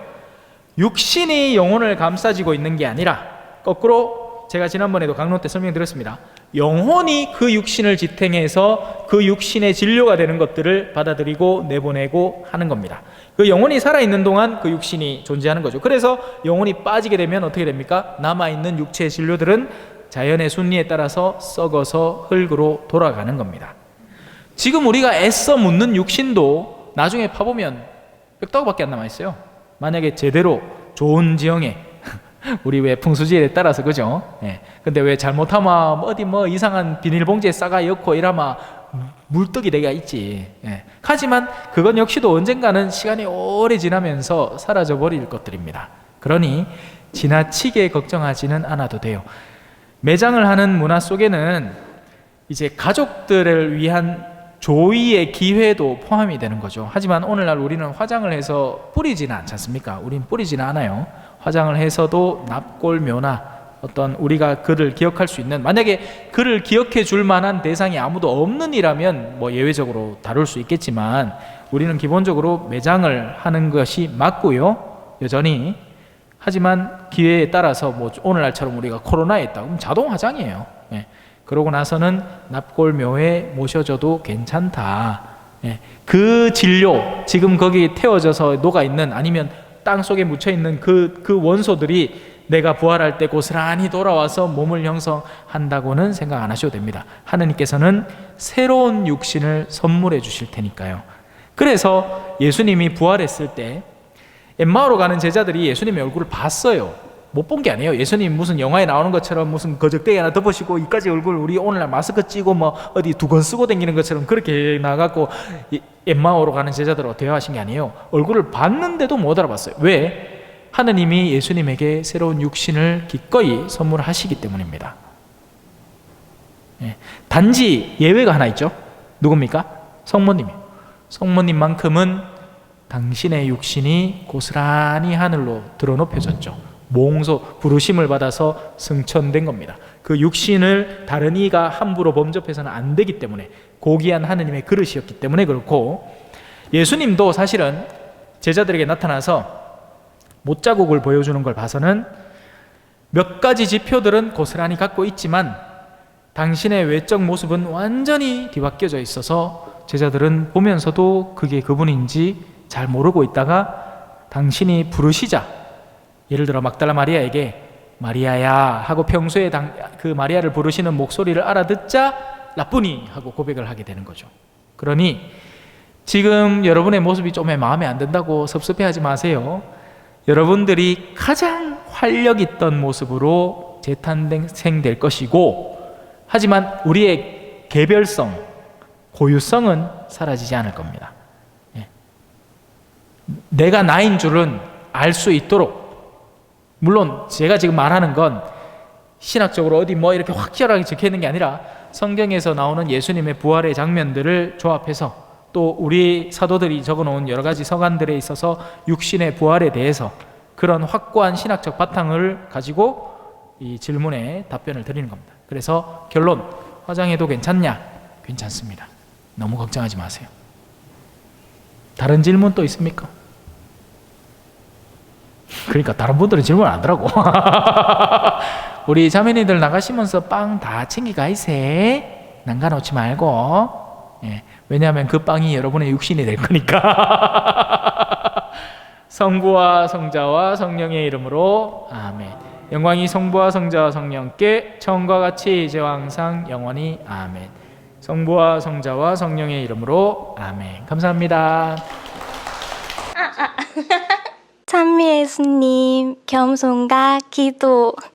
Speaker 2: 육신이 영혼을 감싸지고 있는 게 아니라 거꾸로 제가 지난번에도 강론 때 설명드렸습니다. 영혼이 그 육신을 지탱해서 그 육신의 진료가 되는 것들을 받아들이고 내보내고 하는 겁니다. 그 영혼이 살아있는 동안 그 육신이 존재하는 거죠. 그래서 영혼이 빠지게 되면 어떻게 됩니까? 남아있는 육체의 진료들은 자연의 순리에 따라서 썩어서 흙으로 돌아가는 겁니다. 지금 우리가 애써 묻는 육신도 나중에 파보면 뼈다구밖에 안 남아있어요. 만약에 제대로 좋은 지형에 우리 왜 풍수지에 따라서 그죠? 예. 근데 왜 잘못하면 어디 뭐 이상한 비닐봉지에 싸가 엮고 이러면 물떡이 내가 있지. 예. 하지만 그건 역시도 언젠가는 시간이 오래 지나면서 사라져 버릴 것들입니다. 그러니 지나치게 걱정하지는 않아도 돼요. 매장을 하는 문화 속에는 이제 가족들을 위한 조의의 기회도 포함이 되는 거죠. 하지만 오늘날 우리는 화장을 해서 뿌리지는 않지 않습니까? 우리는 뿌리지는 않아요. 화장을 해서도 납골 묘나 어떤 우리가 그를 기억할 수 있는, 만약에 그를 기억해 줄 만한 대상이 아무도 없는 이라면 뭐 예외적으로 다룰 수 있겠지만 우리는 기본적으로 매장을 하는 것이 맞고요, 여전히. 하지만 기회에 따라서 뭐 오늘날처럼 우리가 코로나에 있다 그럼 자동 화장이에요. 예. 그러고 나서는 납골묘에 모셔줘도 괜찮다. 예. 그 진료, 지금 거기 태워져서 녹아있는 아니면 땅 속에 묻혀있는 그 원소들이 내가 부활할 때 고스란히 돌아와서 몸을 형성한다고는 생각 안 하셔도 됩니다. 하느님께서는 새로운 육신을 선물해 주실 테니까요. 그래서 예수님이 부활했을 때 엠마오로 가는 제자들이 예수님의 얼굴을 봤어요. 못 본 게 아니에요. 예수님 무슨 영화에 나오는 것처럼 무슨 거적대기 하나 덮으시고 이까지 얼굴 우리 오늘날 마스크 찌고 뭐 어디 두건 쓰고 다니는 것처럼 그렇게 나가고 엠마오로 가는 제자들하고 대화하신 게 아니에요. 얼굴을 봤는데도 못 알아봤어요. 왜? 하느님이 예수님에게 새로운 육신을 기꺼이 선물하시기 때문입니다. 예. 단지 예외가 하나 있죠. 누굽니까? 성모님이에요. 성모님만큼은 당신의 육신이 고스란히 하늘로 드러높여졌죠. 몽소, 부르심을 받아서 승천된 겁니다. 그 육신을 다른 이가 함부로 범접해서는 안 되기 때문에, 고귀한 하느님의 그릇이었기 때문에 그렇고, 예수님도 사실은 제자들에게 나타나서 못자국을 보여주는 걸 봐서는 몇 가지 지표들은 고스란히 갖고 있지만 당신의 외적 모습은 완전히 뒤바뀌어져 있어서 제자들은 보면서도 그게 그분인지 잘 모르고 있다가 당신이 부르시자, 예를 들어 막달라 마리아에게 마리아야 하고 평소에 그 마리아를 부르시는 목소리를 알아듣자 라쁘니 하고 고백을 하게 되는 거죠. 그러니 지금 여러분의 모습이 좀 마음에 안 든다고 섭섭해하지 마세요. 여러분들이 가장 활력 있던 모습으로 재탄생될 것이고, 하지만 우리의 개별성, 고유성은 사라지지 않을 겁니다. 내가 나인 줄은 알 수 있도록, 물론 제가 지금 말하는 건 신학적으로 어디 뭐 이렇게 확실하게 적혀 있는 게 아니라 성경에서 나오는 예수님의 부활의 장면들을 조합해서 또 우리 사도들이 적어놓은 여러 가지 서간들에 있어서 육신의 부활에 대해서 그런 확고한 신학적 바탕을 가지고 이 질문에 답변을 드리는 겁니다. 그래서 결론, 화장해도 괜찮냐? 괜찮습니다. 너무 걱정하지 마세요. 다른 질문 또 있습니까? 그러니까 다른 분들은 질문 안 하더라고. 우리 자매님들 나가시면서 빵 다 챙기가이세. 남겨놓지 말고. 예, 왜냐하면 그 빵이 여러분의 육신이 될 거니까. 성부와 성자와 성령의 이름으로 아멘. 영광이 성부와 성자와 성령께 처음과 같이 이제와 항상 영원히 아멘. 성부와 성자와 성령의 이름으로 아멘. 감사합니다.
Speaker 4: 찬미 예수님, 겸손과 기도.